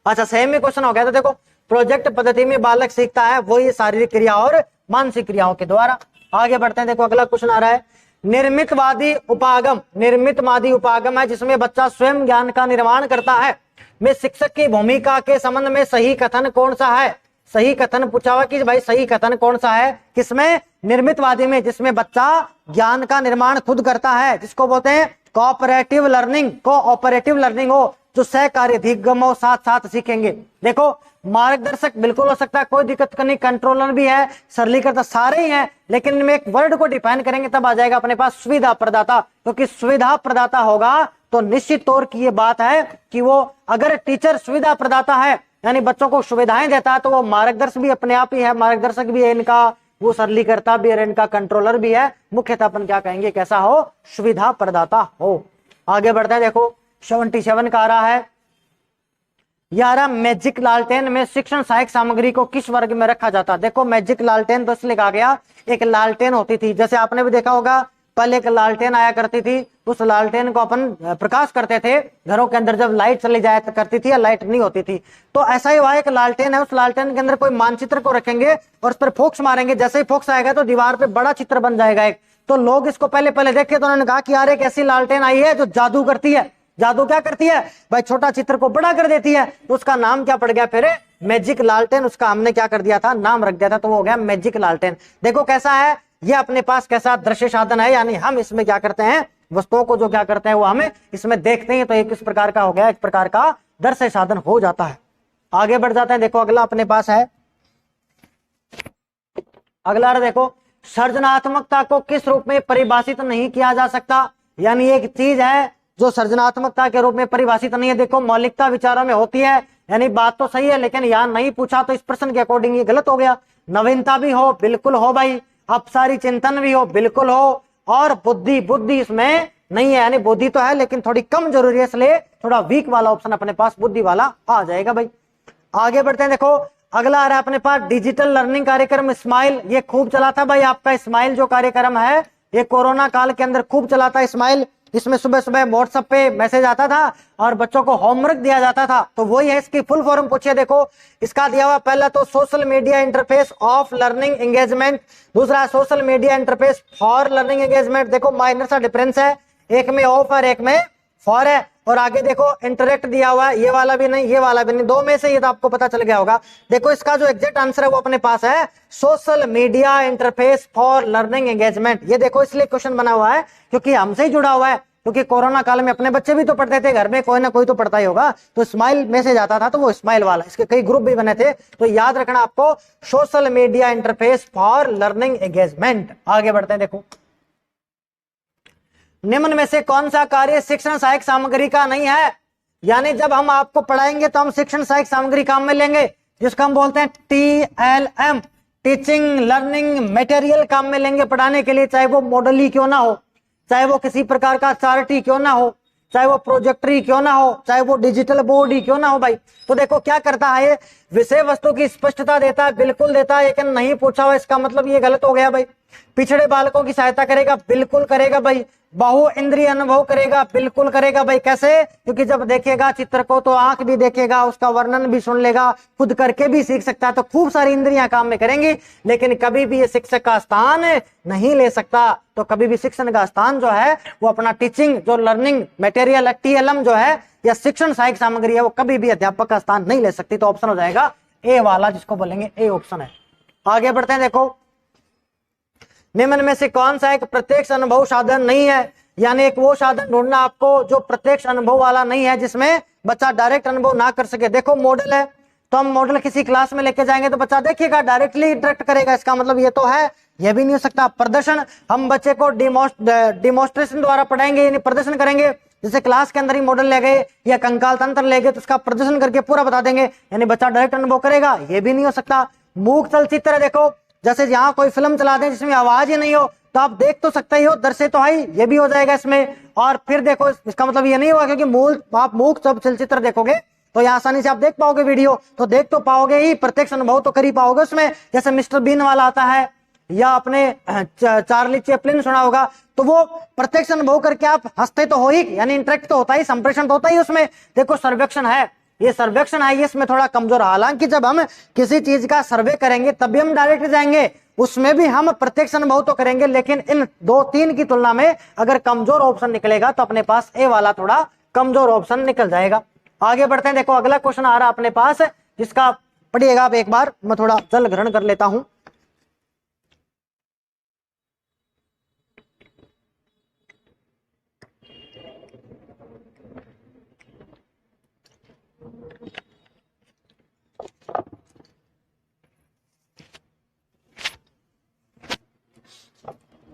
अच्छा सेम में क्वेश्चन हो गया। तो देखो प्रोजेक्ट पद्धति में बालक सीखता है वो ये शारीरिक क्रिया और मानसिक क्रियाओं के द्वारा। आगे बढ़ते हैं, देखो अगला क्वेश्चन आ रहा है, निर्मितवादी उपागम। निर्मितवादी उपागम है जिसमें बच्चा स्वयं ज्ञान का निर्माण करता है। में शिक्षक की भूमिका के संबंध में सही कथन कौन सा है। सही कथन पूछा हुआ कि भाई सही कथन कौन सा है, किसमें, निर्मितवादी में, जिसमें बच्चा ज्ञान का निर्माण खुद करता है, जिसको बोलते हैं कोऑपरेटिव लर्निंग। कोऑपरेटिव लर्निंग हो, जो सहकार्याधिगम हो, साथ साथ सीखेंगे। देखो मार्गदर्शक बिल्कुल हो सकता है, कोई दिक्कत नहीं, कंट्रोलर भी है, सरलीकर्ता सारे ही हैं, लेकिन इनमें एक वर्ड को डिफाइन करेंगे तब आ जाएगा अपने पास सुविधा प्रदाता। क्योंकि सुविधा प्रदाता होगा तो निश्चित तौर की ये बात है कि वो अगर टीचर सुविधा प्रदाता है यानी बच्चों को सुविधाएं देता है तो वो मार्गदर्शक भी अपने आप ही है, मार्गदर्शक भी है इनका, वो सरलीकर्ता भी है, इनका कंट्रोलर भी है। मुख्यतः अपन क्या कहेंगे, कैसा हो, सुविधा प्रदाता हो। आगे बढ़ते हैं, देखो 77 का आ रहा है, 11 मैजिक लालटेन में शिक्षण सहायक सामग्री को किस वर्ग में रखा जाता है। देखो मैजिक लालटेन तो इसलिए कहा गया, एक लालटेन होती थी, जैसे आपने भी देखा होगा पहले एक लालटेन आया करती थी, उस लालटेन को अपन प्रकाश करते थे घरों के अंदर जब लाइट चली जाया करती थी या लाइट नहीं होती थी। तो ऐसा ही हुआ, एक लालटेन है, उस लालटेन के अंदर कोई मानचित्र को रखेंगे और उस पर फोक्स मारेंगे, जैसे ही फोक्स आएगा तो दीवार पे बड़ा चित्र बन जाएगा एक। तो लोग इसको पहले पहले देखे तो उन्होंने कहा कि यार एक ऐसी लालटेन आई है जो जादू करती है। जादू क्या करती है भाई, छोटा चित्र को बड़ा कर देती है। तो उसका नाम क्या पड़ गया फिर, मैजिक लालटेन। उसका हमने क्या कर दिया था, नाम रख दिया था, तो वो हो गया मैजिक लालटेन। देखो कैसा है ये, अपने पास कैसा दृश्य साधन है, यानी हम इसमें क्या करते हैं, वस्तुओं को जो क्या करते हैं वो हमें इसमें देखते हैं, तो एक इस प्रकार का हो गया, एक प्रकार का दृश्य साधन हो जाता है। आगे बढ़ जाते हैं, देखो अगला अपने पास है, अगला देखो, सृजनात्मकता को किस रूप में परिभाषित नहीं किया जा सकता। यानी एक चीज है जो सृजनात्मकता के रूप में परिभाषित नहीं है। देखो मौलिकता विचारों में होती है, यानी बात तो सही है, लेकिन यहां नहीं पूछा तो इस प्रश्न के अकॉर्डिंग ये गलत हो गया। नवीनता भी हो, बिल्कुल हो भाई, अपसारी चिंतन भी हो, बिल्कुल हो, और बुद्धि, बुद्धि इसमें नहीं है, यानी बुद्धि तो है लेकिन थोड़ी कम जरूरी है, इसलिए थोड़ा वीक वाला ऑप्शन अपने पास बुद्धि वाला आ जाएगा भाई। आगे बढ़ते हैं, देखो अगला आ रहा है अपने पास डिजिटल लर्निंग कार्यक्रम स्माइल। ये खूब चला था भाई आपका स्माइल जो कार्यक्रम है, ये कोरोना काल के अंदर खूब चला था स्माइल। इसमें सुबह सुबह व्हाट्सएप पे मैसेज आता था और बच्चों को होमवर्क दिया जाता था। तो वही है, इसकी फुल फॉर्म पूछिए। देखो इसका दिया हुआ पहला तो social media interface of learning engagement, दूसरा social media interface for learning engagement. देखो माइनर सा डिफरेंस है, एक में ऑफ और एक में फॉर है। और आगे देखो इंटरेक्ट दिया हुआ है, ये वाला भी नहीं, ये वाला भी नहीं, दो में से ये तो आपको पता चल गया होगा। देखो इसका जो एग्जैक्ट आंसर है वो अपने पास है social media interface for learning engagement. ये देखो इसलिए क्वेश्चन बना हुआ है क्योंकि हमसे ही जुड़ा हुआ है, क्योंकि कोरोना काल में अपने बच्चे भी तो पढ़ते थे, घर में कोई ना कोई तो पढ़ता ही होगा। तो स्माइल मैसेज आता था तो वो स्माइल वाला, इसके कई ग्रुप भी बने थे, तो याद रखना आपको social media interface for learning engagement. आगे बढ़ते हैं, देखो निम्न में से कौन सा कार्य शिक्षण सहायक सामग्री का नहीं है। यानी जब हम आपको पढ़ाएंगे तो हम शिक्षण सहायक सामग्री काम में लेंगे, जिसको हम बोलते हैं TLM, टीचिंग लर्निंग मटेरियल काम में लेंगे पढ़ाने के लिए, चाहे वो मॉडल ही क्यों ना हो, चाहे वो किसी प्रकार का चार्ट ही क्यों ना हो, चाहे वो प्रोजेक्टर ही क्यों ना हो, चाहे वो डिजिटल बोर्ड ही क्यों ना हो भाई। तो देखो क्या करता है, ये विषय वस्तु की स्पष्टता देता है, बिल्कुल देता है, लेकिन नहीं पूछा हुआ, इसका मतलब ये गलत हो गया भाई। पिछड़े बालकों की सहायता करेगा, बिल्कुल करेगा भाई। बहु इंद्रिय अनुभव करेगा, बिल्कुल करेगा भाई। कैसे, क्योंकि जब देखेगा चित्र को तो आंख भी देखेगा, उसका वर्णन भी सुन लेगा, खुद करके भी सीख सकता है, तो खूब सारी इंद्रियां काम में करेंगी। लेकिन कभी भी ये शिक्षक का स्थान नहीं ले सकता। तो कभी भी शिक्षण का स्थान जो है वो अपना टीचिंग जो लर्निंग मटेरियल TLM जो है या शिक्षण सहायक सामग्री है, वो कभी भी अध्यापक का स्थान नहीं ले सकती। तो ऑप्शन हो जाएगा ए वाला, जिसको बोलेंगे ए ऑप्शन है। आगे बढ़ते हैं, देखो निम्न में से कौन सा एक प्रत्यक्ष अनुभव साधन नहीं है। यानी एक वो साधन ढूंढना आपको जो प्रत्यक्ष अनुभव वाला नहीं है, जिसमें बच्चा डायरेक्ट अनुभव ना कर सके। देखो मॉडल है, तो हम मॉडल किसी क्लास में लेके जाएंगे तो बच्चा देखिएगा, डायरेक्टली इंटरेक्ट करेगा, इसका मतलब ये तो है, ये भी नहीं हो सकता। प्रदर्शन, हम बच्चे को डिमोस्ट्रेशन द्वारा पढ़ाएंगे, यानी प्रदर्शन करेंगे, जैसे क्लास के अंदर ही मॉडल ले गए या कंकाल तंत्र ले गए तो उसका प्रदर्शन करके पूरा बता देंगे, यानी बच्चा डायरेक्ट अनुभव करेगा, ये भी नहीं हो सकता। मूक चलचित्र है, देखो जैसे यहाँ कोई फिल्म चला दें जिसमें आवाज ही नहीं हो तो आप देख तो सकते ही हो, दृश्य तो है, ये भी हो जाएगा इसमें। और फिर देखो इसका मतलब ये नहीं होगा क्योंकि मूल आप मूक सब चलचित्र देखोगे तो यहाँ आसानी से आप देख पाओगे वीडियो, तो देख तो पाओगे ही, प्रत्यक्ष अनुभव तो कर ही पाओगे उसमें। जैसे मिस्टर बीन वाला आता है या आपने चार्ली चैपलिन सुना होगा, तो वो प्रत्यक्ष अनुभव करके आप हंसते तो हो ही, यानी इंटरेक्ट तो होता ही, संप्रेषण तो होता ही उसमें। देखो सर्वेक्षण है, ये सर्वेक्षण है, ये इसमें थोड़ा कमजोर। हालांकि जब हम किसी चीज का सर्वे करेंगे तभी हम डायरेक्ट जाएंगे, उसमें भी हम प्रत्यक्ष अनुभव तो करेंगे, लेकिन इन 2-3 की तुलना में अगर कमजोर ऑप्शन निकलेगा तो अपने पास ए वाला थोड़ा कमजोर ऑप्शन निकल जाएगा। आगे बढ़ते हैं, देखो अगला क्वेश्चन आ रहा है अपने पास, जिसका पढ़िएगा आप एक बार, मैं थोड़ा जल ग्रहण कर लेता हूं।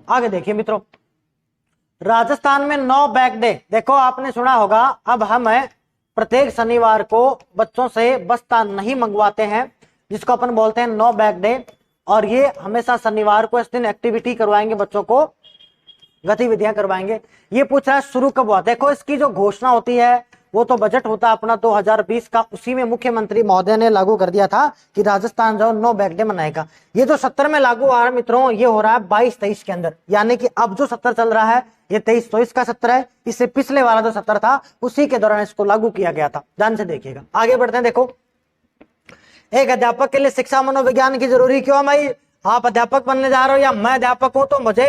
आगे देखिए मित्रों, राजस्थान में नो बैग डे। देखो आपने सुना होगा, अब हम प्रत्येक शनिवार को बच्चों से बस्ता नहीं मंगवाते हैं, जिसको अपन बोलते हैं नो बैग डे, और ये हमेशा शनिवार को इस दिन एक्टिविटी करवाएंगे, बच्चों को गतिविधियां करवाएंगे। ये पूछ रहा है शुरू कब हुआ। देखो इसकी जो घोषणा होती है वो तो बजट होता है अपना 2020 का, उसी में मुख्यमंत्री महोदय ने लागू कर दिया था कि राजस्थान जो नो बैग डे मनाएगा। ये जो 70 में लागू हुआ है मित्रों, ये हो रहा है 22-23 के अंदर, यानी कि अब जो 70 चल रहा है ये 23-24 का 70 है। इससे पिछले वाला जो 70 था उसी के दौरान इसको लागू किया गया था। ध्यान से देखिएगा, आगे बढ़ते हैं। देखो, एक अध्यापक के लिए शिक्षा मनोविज्ञान की जरूरी क्यों है भाई? आप अध्यापक बनने जा रहे हो या मैं अध्यापक हूं तो मुझे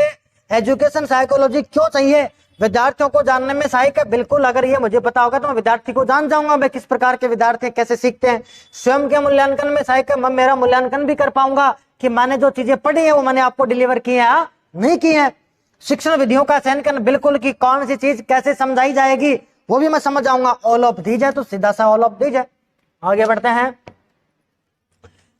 एजुकेशन साइकोलॉजी क्यों चाहिए? विद्यार्थियों को जानने में सहायक है, बिल्कुल। अगर ये मुझे पता होगा तो मैं विद्यार्थी को जान जाऊंगा मैं किस प्रकार के विद्यार्थी कैसे सीखते हैं। स्वयं के मूल्यांकन में सहायक है, मैं मेरा मूल्यांकन भी कर पाऊंगा कि मैंने जो चीजें पढ़ी है वो मैंने आपको डिलीवर की है नहीं की है। शिक्षण विधियों का चयन करना, बिल्कुल कि कौन सी चीज कैसे समझाई जाएगी वो भी मैं समझ जाऊंगा। ऑल ऑफ दीज है तो सीधा सा ऑल ऑफ दीज है। आगे बढ़ते हैं,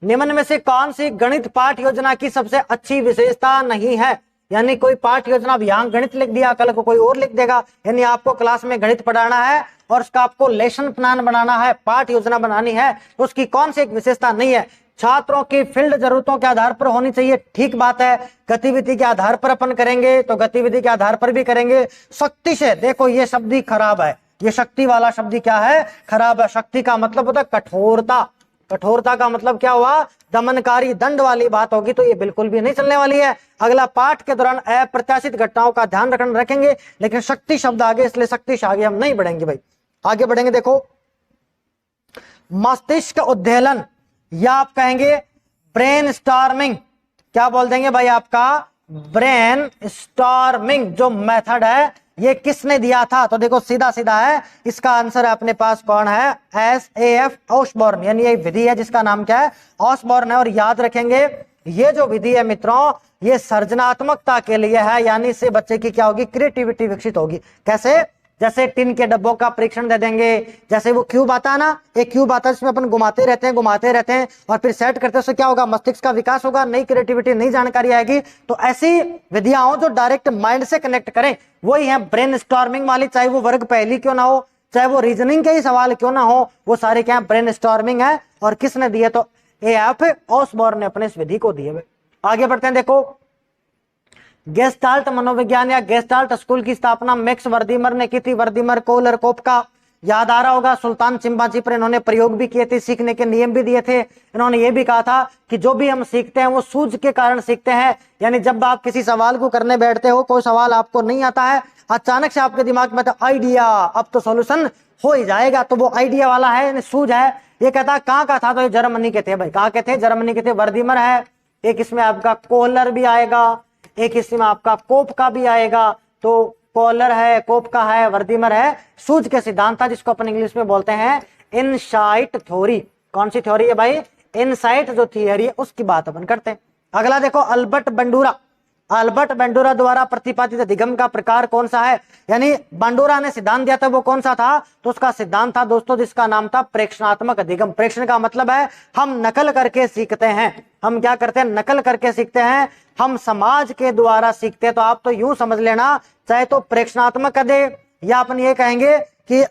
निम्न में से कौन सी गणित पाठ योजना की सबसे अच्छी विशेषता नहीं है? यानी कोई पाठ योजना, यहाँ गणित लिख दिया, कल को कोई और लिख देगा। यानी आपको क्लास में गणित पढ़ाना है और उसका आपको लेसन प्लान बनाना है, पाठ योजना बनानी है, तो उसकी कौन सी एक विशेषता नहीं है? छात्रों की फील्ड जरूरतों के आधार पर होनी चाहिए, ठीक बात है। गतिविधि के आधार पर अपन करेंगे तो गतिविधि के आधार पर भी करेंगे। शक्ति से, देखो ये शब्द ही खराब है, ये शक्ति वाला शब्द क्या है? खराब है। शक्ति का मतलब होता है कठोरता, कठोरता का मतलब क्या हुआ? दमनकारी, दंड वाली बात होगी तो ये बिल्कुल भी नहीं चलने वाली है। अगला, पाठ के दौरान अप्रत्याशित घटनाओं का ध्यान रखेंगे, लेकिन शक्ति शब्द आगे, इसलिए शक्ति से आगे हम नहीं बढ़ेंगे भाई। आगे बढ़ेंगे, देखो मस्तिष्क उद्वेलन या आप कहेंगे ब्रेन स्टॉर्मिंग, क्या बोल देंगे भाई? आपका ब्रेन स्टॉर्मिंग जो मेथड है ये किसने दिया था? तो देखो सीधा सीधा है, इसका आंसर अपने पास कौन है? SAF ऑसबॉर्न, यानी ये विधि है जिसका नाम क्या है? ऑसबॉर्न है। और याद रखेंगे ये जो विधि है मित्रों, ये सर्जनात्मकता के लिए है, यानी इससे बच्चे की क्या होगी? क्रिएटिविटी विकसित होगी। कैसे? जैसे टिन के डब्बों का परीक्षण दे देंगे, जैसे वो क्यूब आता है ना, एक क्यूब आता है जिसमें अपन घुमाते रहते हैं और फिर सेट करते हैं, उससे क्या होगा? मस्तिष्क का विकास होगा, नई क्रिएटिविटी, नई जानकारी आएगी। तो ऐसी विधियां हो जो डायरेक्ट माइंड से कनेक्ट करें, वही है ब्रेन स्टॉर्मिंग वाली। चाहे वो वर्ग पहली क्यों ना हो, चाहे वो रीजनिंग के ही सवाल क्यों ना हो, वो सारे क्या ब्रेन स्टॉर्मिंग है। और किसने दिए? तो AF ऑसबॉर्न ने अपने इस विधि को दिए। आगे बढ़ते हैं, देखो गेस्टाल्ट मनोविज्ञान या गेस्टाल्ट स्कूल की स्थापना मैक्स वर्दीमर ने की थी। वर्दीमर, कोहलर, कोपका, याद आ रहा होगा। सुल्तान चिंपांजी पर इन्होंने प्रयोग भी किए थे, सीखने के नियम भी दिए थे। इन्होंने ये भी कहा था कि जो भी हम सीखते हैं वो सूझ के कारण सीखते हैं। यानी जब आप किसी सवाल को करने बैठते हो, कोई सवाल आपको नहीं आता है, अचानक से आपके दिमाग में तो आइडिया, अब तो सॉल्यूशन हो ही जाएगा, तो वो आइडिया वाला है, यानी सूझ है। ये कहता कहाँ का था? तो ये जर्मनी के थे भाई। कहाँ के थे? जर्मनी के थे। वर्दीमर है एक, इसमें आपका कोहलर भी आएगा, एक इसमें आपका कोप का भी आएगा। तो कोहलर है, कोप का है, वर्दीमर है। सूझ के सिद्धांत था जिसको अपन इंग्लिश में बोलते हैं इनसाइट थ्योरी। कौन सी थ्योरी है भाई? इनसाइट जो थियरी है उसकी बात अपन करते हैं। अगला देखो, अल्बर्ट बंडूरा। अल्बर्ट बंडूरा द्वारा प्रतिपादित अधिगम का प्रकार कौन सा है? यानी बंडूरा ने सिद्धांत दिया था, वो कौन सा था? तो उसका सिद्धांत था दोस्तों जिसका नाम था प्रेक्षणात्मक अधिगम। प्रेक्षण का मतलब है हम नकल करके सीखते हैं। हम क्या करते हैं? नकल करके सीखते हैं। हम समाज के द्वारा सीखते हैं। तो आप तो यूं समझ लेना, चाहे तो प्रेक्षणात्मक अधिगम, या अपन ये कहेंगे कि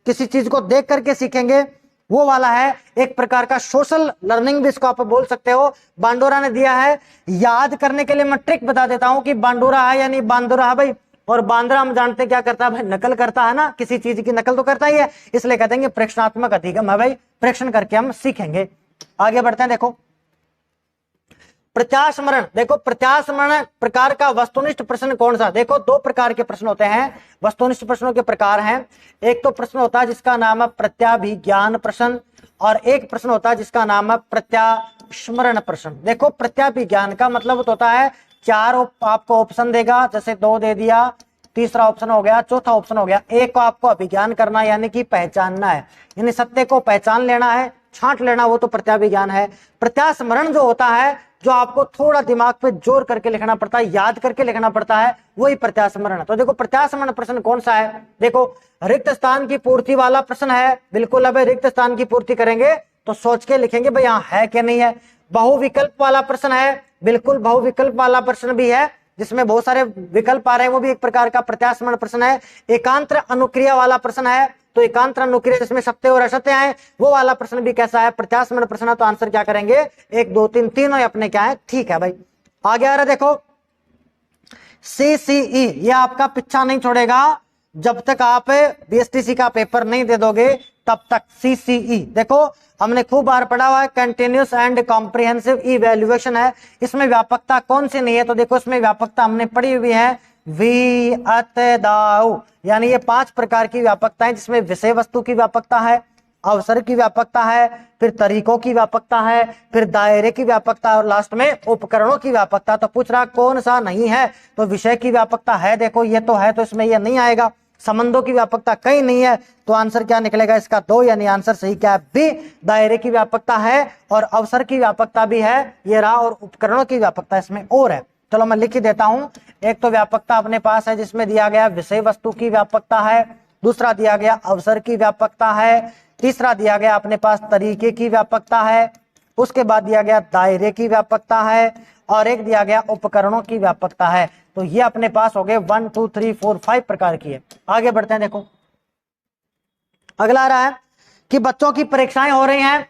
किसी चीज को देख करके सीखेंगे, वो वाला है। एक प्रकार का सोशल लर्निंग भी इसको आप बोल सकते हो। बांडोरा ने दिया है। याद करने के लिए मैं ट्रिक बता देता हूं कि बांडोरा है यानी बांदोरा है भाई। और बांद्रा हम जानते हैं क्या करता है भाई? नकल करता है ना, किसी चीज की नकल तो करता ही है, इसलिए कहते हैं प्रेक्षणात्मक अधिगम है भाई। प्रेक्षण करके हम सीखेंगे। आगे बढ़ते हैं, देखो प्रत्यास्मरण। देखो प्रत्यास्मरण प्रकार का वस्तुनिष्ठ प्रश्न कौन सा? देखो दो प्रकार के प्रश्न होते हैं। वस्तुनिष्ठ प्रश्नों के प्रकार हैं। एक तो प्रश्न होता है जिसका नाम है प्रत्याभिज्ञान प्रश्न, और एक प्रश्न होता है जिसका नाम है प्रत्यास्मरण प्रश्न। देखो प्रत्याभिज्ञान का मतलब होता है चार आपको ऑप्शन देगा, जैसे 2 दे दिया, तीसरा ऑप्शन हो गया, चौथा ऑप्शन हो गया। एक को आपको अभिज्ञान करना यानी कि पहचानना है, यानी सत्य को पहचान लेना है, छांट लेना, वो तो प्रत्याभिज्ञान है। प्रत्यास्मरण जो होता है, जो आपको थोड़ा दिमाग पे जोर करके लिखना पड़ता है, याद करके लिखना पड़ता है, वही प्रत्यास्मरण है। तो देखो प्रत्यास्मरण प्रश्न कौन सा है? देखो रिक्त स्थान की पूर्ति वाला प्रश्न है। बिल्कुल, अब रिक्त स्थान की पूर्ति करेंगे तो सोच के लिखेंगे भाई यहाँ है क्या नहीं है। बहुविकल्प वाला प्रश्न है, बिल्कुल बहुविकल्प वाला प्रश्न भी है जिसमें बहुत सारे विकल्प आ रहे हैं, वो भी एक प्रकार का प्रत्यास्मरण प्रश्न है। एकांतर अनुक्रिया वाला प्रश्न है, तो एकांतर अनुक्रिया जिसमें सत्य और असत्य आए वो वाला प्रश्न भी कैसा है, प्रत्यास्मरण प्रश्न है। तो आंसर क्या करेंगे, 1 2 3 तीनों अपने क्या है, ठीक है भाई। आगे आ रहा देखो CCE, ये आपका पीछा नहीं छोड़ेगा जब तक आप BSTC का पेपर नहीं दे दोगे तब तक। CCE देखो हमने खूब बार पढ़ा हुआ है, कंटिन्यूस एंड कॉम्प्रिहेंसिव इवैल्यूएशन है। इसमें व्यापकता कौन सी नहीं है, तो देखो इसमें व्यापकता हमने पढ़ी हुई है विअतदाउ, यानी ये 5 प्रकार की व्यापकता है जिसमें विषय वस्तु की व्यापकता है, अवसर की व्यापकता है, फिर तरीकों की व्यापकता है, फिर दायरे की व्यापकता और लास्ट में उपकरणों की व्यापकता। तो पूछ रहा कौन सा नहीं है, तो विषय की व्यापकता है, देखो ये तो है तो इसमें ये नहीं आएगा। संबंधों की व्यापकता कहीं नहीं है, तो आंसर क्या निकलेगा इसका 2, यानी आंसर सही क्या है बी। दायरे की व्यापकता है और अवसर की व्यापकता भी है, ये रहा, और उपकरणों की व्यापकता इसमें और है। चलो मैं लिख ही देता हूं। एक तो व्यापकता अपने पास है जिसमें दिया गया विषय वस्तु की व्यापकता है, दूसरा दिया गया अवसर की व्यापकता है, तीसरा दिया गया अपने पास तरीके की व्यापकता है, उसके बाद दिया गया दायरे की व्यापकता है, और एक दिया गया उपकरणों की व्यापकता है। तो ये अपने पास हो गए 1 2 3 4 5 प्रकार की है। आगे बढ़ते हैं, देखो अगला आ रहा है कि बच्चों की परीक्षाएं हो रही हैं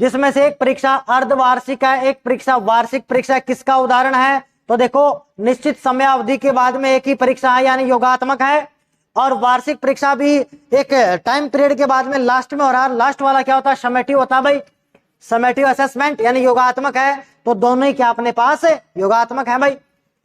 जिसमें से एक परीक्षा अर्धवार्षिक है, एक परीक्षा वार्षिक परीक्षा है। किसका उदाहरण है, तो देखो निश्चित समय अवधि के बाद में एक ही परीक्षा है यानी योगात्मक है, और वार्षिक परीक्षा भी एक टाइम पीरियड के बाद में लास्ट में हो रहा है। लास्ट वाला क्या होता है, समेटिव होता है भाई, समेटिव असेसमेंट यानी योगात्मक है। तो दोनों ही क्या अपने पास है, योगात्मक है भाई।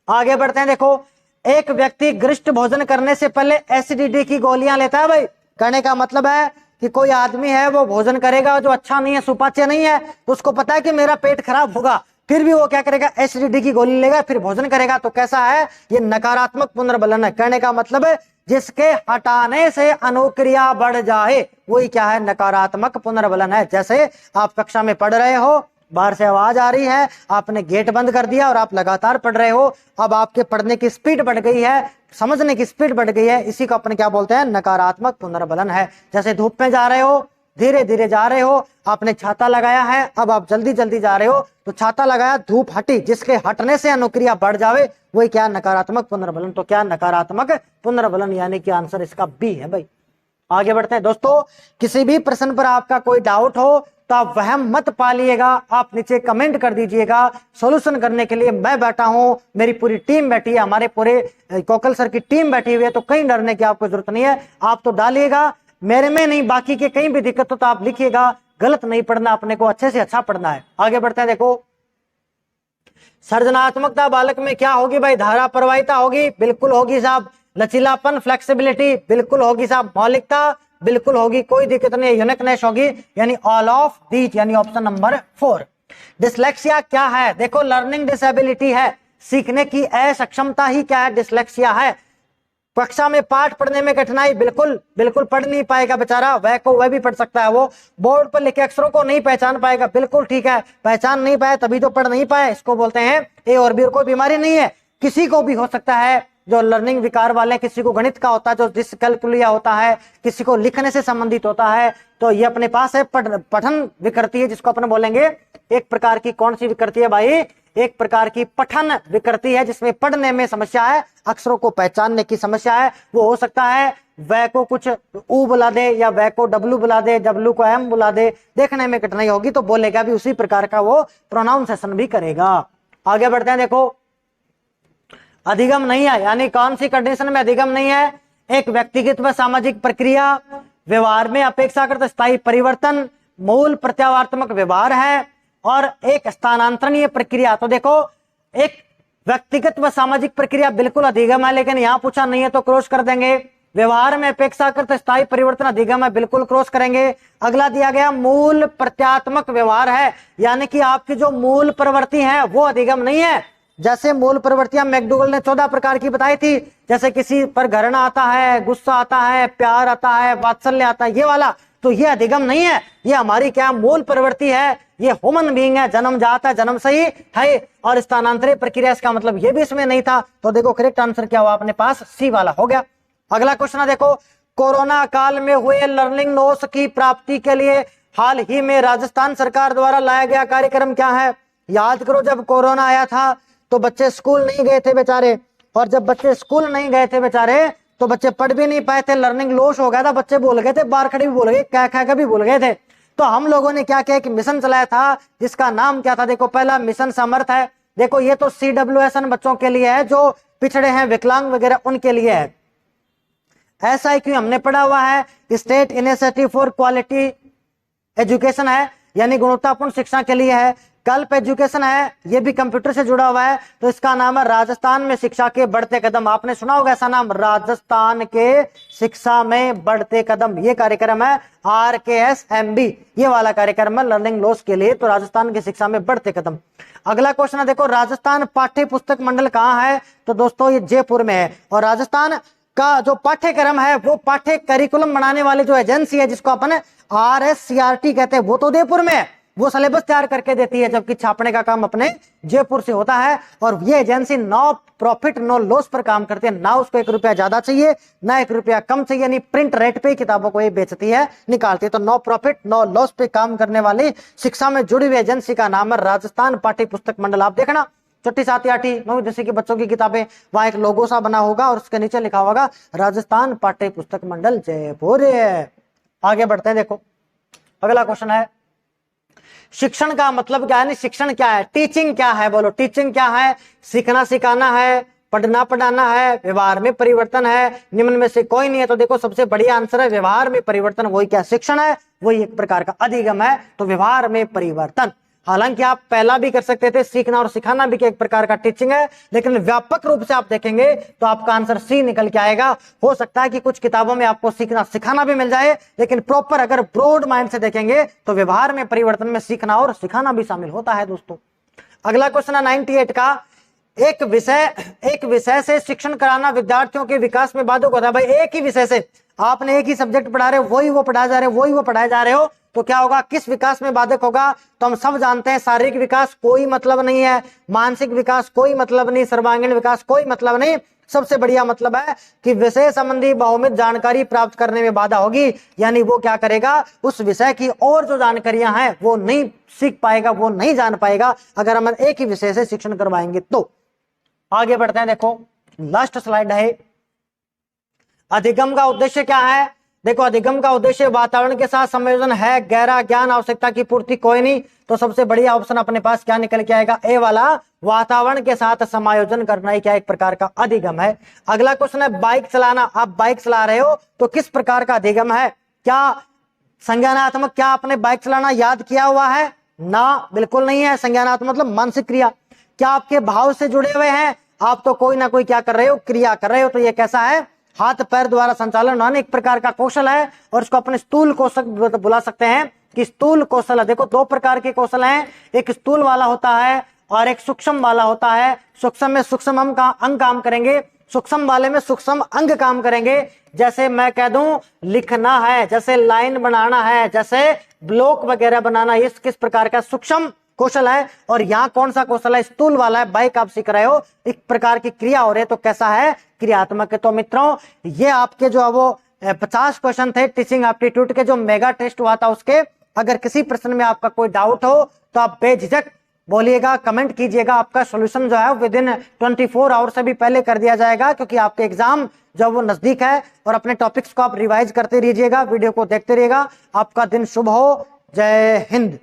आगे बढ़ते हैं, देखो एक व्यक्ति गरिष्ठ भोजन करने से पहले एसिडिटी की गोलियां लेता है भाई। कहने का मतलब है कि कोई आदमी है वो भोजन करेगा जो अच्छा नहीं है, सुपाच्य नहीं है, तो उसको पता है कि मेरा पेट खराब होगा, फिर भी वो क्या करेगा, एसिडिटी की गोली लेगा फिर भोजन करेगा। तो कैसा है, ये नकारात्मक पुनर्बलन है। कहने का मतलब है जिसके हटाने से अनुक्रिया बढ़ जाए वही क्या है, नकारात्मक पुनर्बलन है। जैसे आप कक्षा में पढ़ रहे हो, बाहर से आवाज आ रही है, आपने गेट बंद कर दिया और आप लगातार पढ़ रहे हो, अब आपके पढ़ने की स्पीड बढ़ गई है, समझने की स्पीड बढ़ गई है, इसी को अपन क्या बोलते हैं, नकारात्मक पुनर्बलन है। जैसे धूप में जा रहे हो, धीरे धीरे जा रहे हो, आपने छाता लगाया है, अब आप जल्दी जल्दी जा रहे हो, तो छाता लगाया, धूप हटी, जिसके हटने से अनुक्रिया बढ़ जावे वही क्या, नकारात्मक पुनर्बलन। तो क्या, नकारात्मक पुनर्बलन, यानी कि आंसर इसका बी है भाई। आगे बढ़ते हैं दोस्तों, किसी भी प्रश्न पर आपका कोई डाउट हो तो आप वहम मत पालिएगा, आप नीचे कमेंट कर दीजिएगा। सॉल्यूशन करने के लिए मैं बैठा हूं, मेरी पूरी टीम बैठी है, हमारे पूरे कोकल सर की टीम बैठी हुई है, तो कहीं डरने की आपको जरूरत नहीं है। आप तो डालिएगा, मेरे में नहीं, बाकी के कहीं भी दिक्कत हो तो आप लिखिएगा। गलत नहीं पढ़ना, अपने को अच्छे से अच्छा पढ़ना है। आगे बढ़ते हैं, देखो सर्जनात्मकता बालक में क्या होगी भाई, धारा प्रवाहिता होगी, बिल्कुल होगी साहब। लचीलापन, फ्लेक्सिबिलिटी, बिल्कुल होगी साहब। मौलिकता, बिल्कुल होगी, कोई दिक्कत नहीं है। यूनिकनेस होगी, यानी ऑल ऑफ दीज, यानी ऑप्शन नंबर 4। डिसलेक्सिया क्या है, देखो लर्निंग डिसेबिलिटी है, सीखने की असक्षमता ही क्या है, डिसलेक्सिया है। कक्षा में पाठ पढ़ने में कठिनाई, बिल्कुल बिल्कुल पढ़ नहीं पाएगा बेचारा, वह को वह भी पढ़ सकता है, वो बोर्ड पर लिखे अक्षरों को नहीं पहचान पाएगा, बिल्कुल ठीक है, पहचान नहीं पाए तभी तो पढ़ नहीं पाए, इसको बोलते हैं ए और बी। कोई बीमारी नहीं है, किसी को भी हो सकता है, जो लर्निंग विकार वाले, किसी को गणित का होता है, जो डिसकैल्कुलिया होता है, किसी को लिखने से संबंधित होता है, तो ये अपने पास है पठन विकृति है, जिसको अपन बोलेंगे एक प्रकार की कौन सी विकृति है भाई, एक प्रकार की पठन विकृति है, जिसमें पढ़ने में समस्या है, अक्षरों को पहचानने की समस्या है। वो हो सकता है वह को कुछ ऊ बुला दे या वह को डब्लू बुला दे, डब्लू को एम बुला दे, देखने में कठिनाई होगी तो बोलेगा भी उसी प्रकार का, वो प्रोनाउंसिएशन भी करेगा। आगे बढ़ते हैं, देखो अधिगम नहीं है, यानी कौन सी कंडीशन में अधिगम नहीं है, एक व्यक्तिगत व सामाजिक प्रक्रिया, व्यवहार में अपेक्षाकृत स्थायी परिवर्तन, मूल प्रत्यावर्तक व्यवहार है, और एक स्थानांतरणीय प्रक्रिया। तो देखो एक व्यक्तिगत व सामाजिक प्रक्रिया बिल्कुल अधिगम है, लेकिन यहां पूछा नहीं है तो क्रॉस कर देंगे। व्यवहार में अपेक्षाकृत स्थायी परिवर्तन अधिगम है, बिल्कुल क्रॉस करेंगे। अगला दिया गया मूल प्रत्यात्मक व्यवहार है, यानी कि आपकी जो मूल प्रवृत्ति है वो अधिगम नहीं है। जैसे मूल प्रवृत्तियां मैकडूगल ने 14 प्रकार की बताई थी, जैसे किसी पर घृणा आता है, गुस्सा आता है, प्यार आता है, वात्सल्य आता है, ये वाला, तो ये अधिगम नहीं है, ये हमारी क्या मूल प्रवृत्ति है, ये ह्यूमन बीइंग है, जन्मजात है, जन्म से ही है। और स्थानांतरित प्रक्रिया, इसका मतलब ये भी इसमें नहीं था। तो देखो करेक्ट आंसर क्या हुआ अपने पास, सी वाला हो गया। अगला क्वेश्चन है, देखो कोरोना काल में हुए लर्निंग नोट्स की प्राप्ति के लिए हाल ही में राजस्थान सरकार द्वारा लाया गया कार्यक्रम क्या है। याद करो जब कोरोना आया था तो बच्चे स्कूल नहीं गए थे बेचारे, और जब बच्चे स्कूल नहीं गए थे बेचारे तो बच्चे पढ़ भी नहीं पाए थे, लर्निंग लॉस हो गया था, बच्चे भूल गए थे, बार खड़ी भी भूल गए, कह कह के भी भूल गए थे। तो हम लोगों ने क्या किया, एक मिशन चलाया था जिसका नाम क्या था, देखो पहला मिशन समर्थ है। देखो ये तो CWSN बच्चों के लिए है जो पिछड़े हैं, विकलांग वगैरह उनके लिए है। SIQ हमने पढ़ा हुआ है, state initiative for quality education है, यानी गुणवत्तापूर्ण शिक्षा के लिए है। कल्प एजुकेशन है, ये भी कंप्यूटर से जुड़ा हुआ है, तो इसका नाम है राजस्थान में शिक्षा के बढ़ते कदम। आपने सुना होगा ऐसा नाम, राजस्थान के शिक्षा में बढ़ते कदम। ये कार्यक्रम है RKSMB, ये वाला कार्यक्रम है लर्निंग लॉस के लिए, तो राजस्थान की शिक्षा में बढ़ते कदम। अगला क्वेश्चन है, देखो राजस्थान पाठ्य पुस्तक मंडल कहाँ है, तो दोस्तों ये जयपुर में है। और राजस्थान का जो पाठ्यक्रम है वो पाठ्य करिकुलम बनाने वाली जो एजेंसी है जिसको अपन RSCRT कहते हैं, वो तो उदयपुर में है, वो सिलेबस तैयार करके देती है, जबकि छापने का काम अपने जयपुर से होता है। और ये agency no profit no loss पर काम करती है, ना उसको 1 रुपया ज्यादा चाहिए ना 1 रुपया कम चाहिए, यानी प्रिंट रेट पे किताबों को ये बेचती है, निकालती है। तो नो प्रॉफिट नो लॉस पे काम करने वाली शिक्षा में जुड़ी हुई एजेंसी का नाम है राजस्थान पाठ्य पुस्तक मंडल। आप देखना छठी सातवीं आठवीं नौवीं दसवीं के बच्चों की किताबें, वहां एक लोगो सा बना होगा और उसके नीचे लिखा होगा राजस्थान पाठ्य पुस्तक मंडल जयपुर। आगे बढ़ते हैं, देखो अगला क्वेश्चन है, शिक्षण का मतलब क्या है, नहीं शिक्षण क्या है, टीचिंग क्या है, बोलो टीचिंग क्या है। सीखना सिखाना है, पढ़ना पढ़ाना है, व्यवहार में परिवर्तन है, निम्न में से कोई नहीं है। तो देखो सबसे बढ़िया आंसर है व्यवहार में परिवर्तन, वही क्या शिक्षण है, वही एक प्रकार का अधिगम है, तो व्यवहार में परिवर्तन। हालांकि आप पहला भी कर सकते थे, सीखना और सिखाना भी एक प्रकार का टीचिंग है, लेकिन व्यापक रूप से आप देखेंगे तो आपका आंसर C निकल के आएगा। हो सकता है कि कुछ किताबों में आपको सीखना सिखाना भी मिल जाए, लेकिन प्रॉपर अगर ब्रॉड माइंड से देखेंगे तो व्यवहार में परिवर्तन में सीखना और सिखाना भी शामिल होता है दोस्तों। अगला क्वेश्चन है 98 का, एक विषय से शिक्षण कराना विद्यार्थियों के विकास में बाधक होता है। भाई एक ही विषय से आपने एक ही सब्जेक्ट पढ़ा रहे हो, वही वो पढ़ाए जा रहे हो, वही वो पढ़ाए जा रहे हो, तो क्या होगा, किस विकास में बाधक होगा। तो हम सब जानते हैं शारीरिक विकास कोई मतलब नहीं है, मानसिक विकास कोई मतलब नहीं, सर्वांगीण विकास कोई मतलब नहीं। सबसे बढ़िया मतलब है कि विषय संबंधी बहुमित जानकारी प्राप्त करने में बाधा होगी, यानी वो क्या करेगा, उस विषय की और जो जानकारियां हैं वो नहीं सीख पाएगा, वो नहीं जान पाएगा अगर हम एक ही विषय से शिक्षण करवाएंगे तो। आगे बढ़ते हैं, देखो लास्ट स्लाइड है, अधिगम का उद्देश्य क्या है। देखो अधिगम का उद्देश्य वातावरण के साथ संयोजन है, गहरा ज्ञान आवश्यकता की पूर्ति कोई नहीं। तो सबसे बढ़िया ऑप्शन अपने पास क्या निकल के आएगा, ए वाला, वातावरण के साथ समायोजन करना ही क्या एक प्रकार का अधिगम है। अगला क्वेश्चन है बाइक चलाना, आप बाइक चला रहे हो तो किस प्रकार का अधिगम है। क्या संज्ञानात्मक, क्या आपने बाइक चलाना याद किया हुआ है, ना बिल्कुल नहीं है। संज्ञानात्मक मतलब मानसिक क्रिया। क्या आपके भाव से जुड़े हुए हैं, आप तो कोई ना कोई क्या कर रहे हो, क्रिया कर रहे हो, तो ये कैसा है, हाथ पैर द्वारा संचालन होना एक प्रकार का कौशल है, और इसको अपने स्थूल कौशल बुला सकते हैं कि स्थूल कौशल है। देखो 2 प्रकार के कौशल हैं, एक स्थूल वाला होता है और एक सूक्ष्म वाला होता है। सूक्ष्म में सूक्ष्म अंग काम करेंगे, सूक्ष्म वाले में सूक्ष्म अंग काम करेंगे। जैसे मैं कह दूं लिखना है, जैसे लाइन बनाना है, जैसे ब्लॉक वगैरह बनाना, ये किस प्रकार का सूक्ष्म कौशल है। और यहाँ कौन सा कौशल है, स्थूल वाला है, बाइक आप सीख रहे हो, एक प्रकार की क्रिया हो रही है, तो कैसा है, क्रियात्मक है। तो मित्रों ये आपके जो है वो 50 क्वेश्चन थे टीचिंग एप्टीट्यूड के, जो मेगा टेस्ट हुआ था उसके। अगर किसी प्रश्न में आपका कोई डाउट हो तो आप बेझिझक बोलिएगा, कमेंट कीजिएगा, आपका सोल्यूशन जो है विद इन 24 आवर से भी पहले कर दिया जाएगा, क्योंकि आपके एग्जाम जब वो नजदीक है। और अपने टॉपिक्स को आप रिवाइज करते रहिएगा, वीडियो को देखते रहिएगा। आपका दिन शुभ हो, जय हिंद।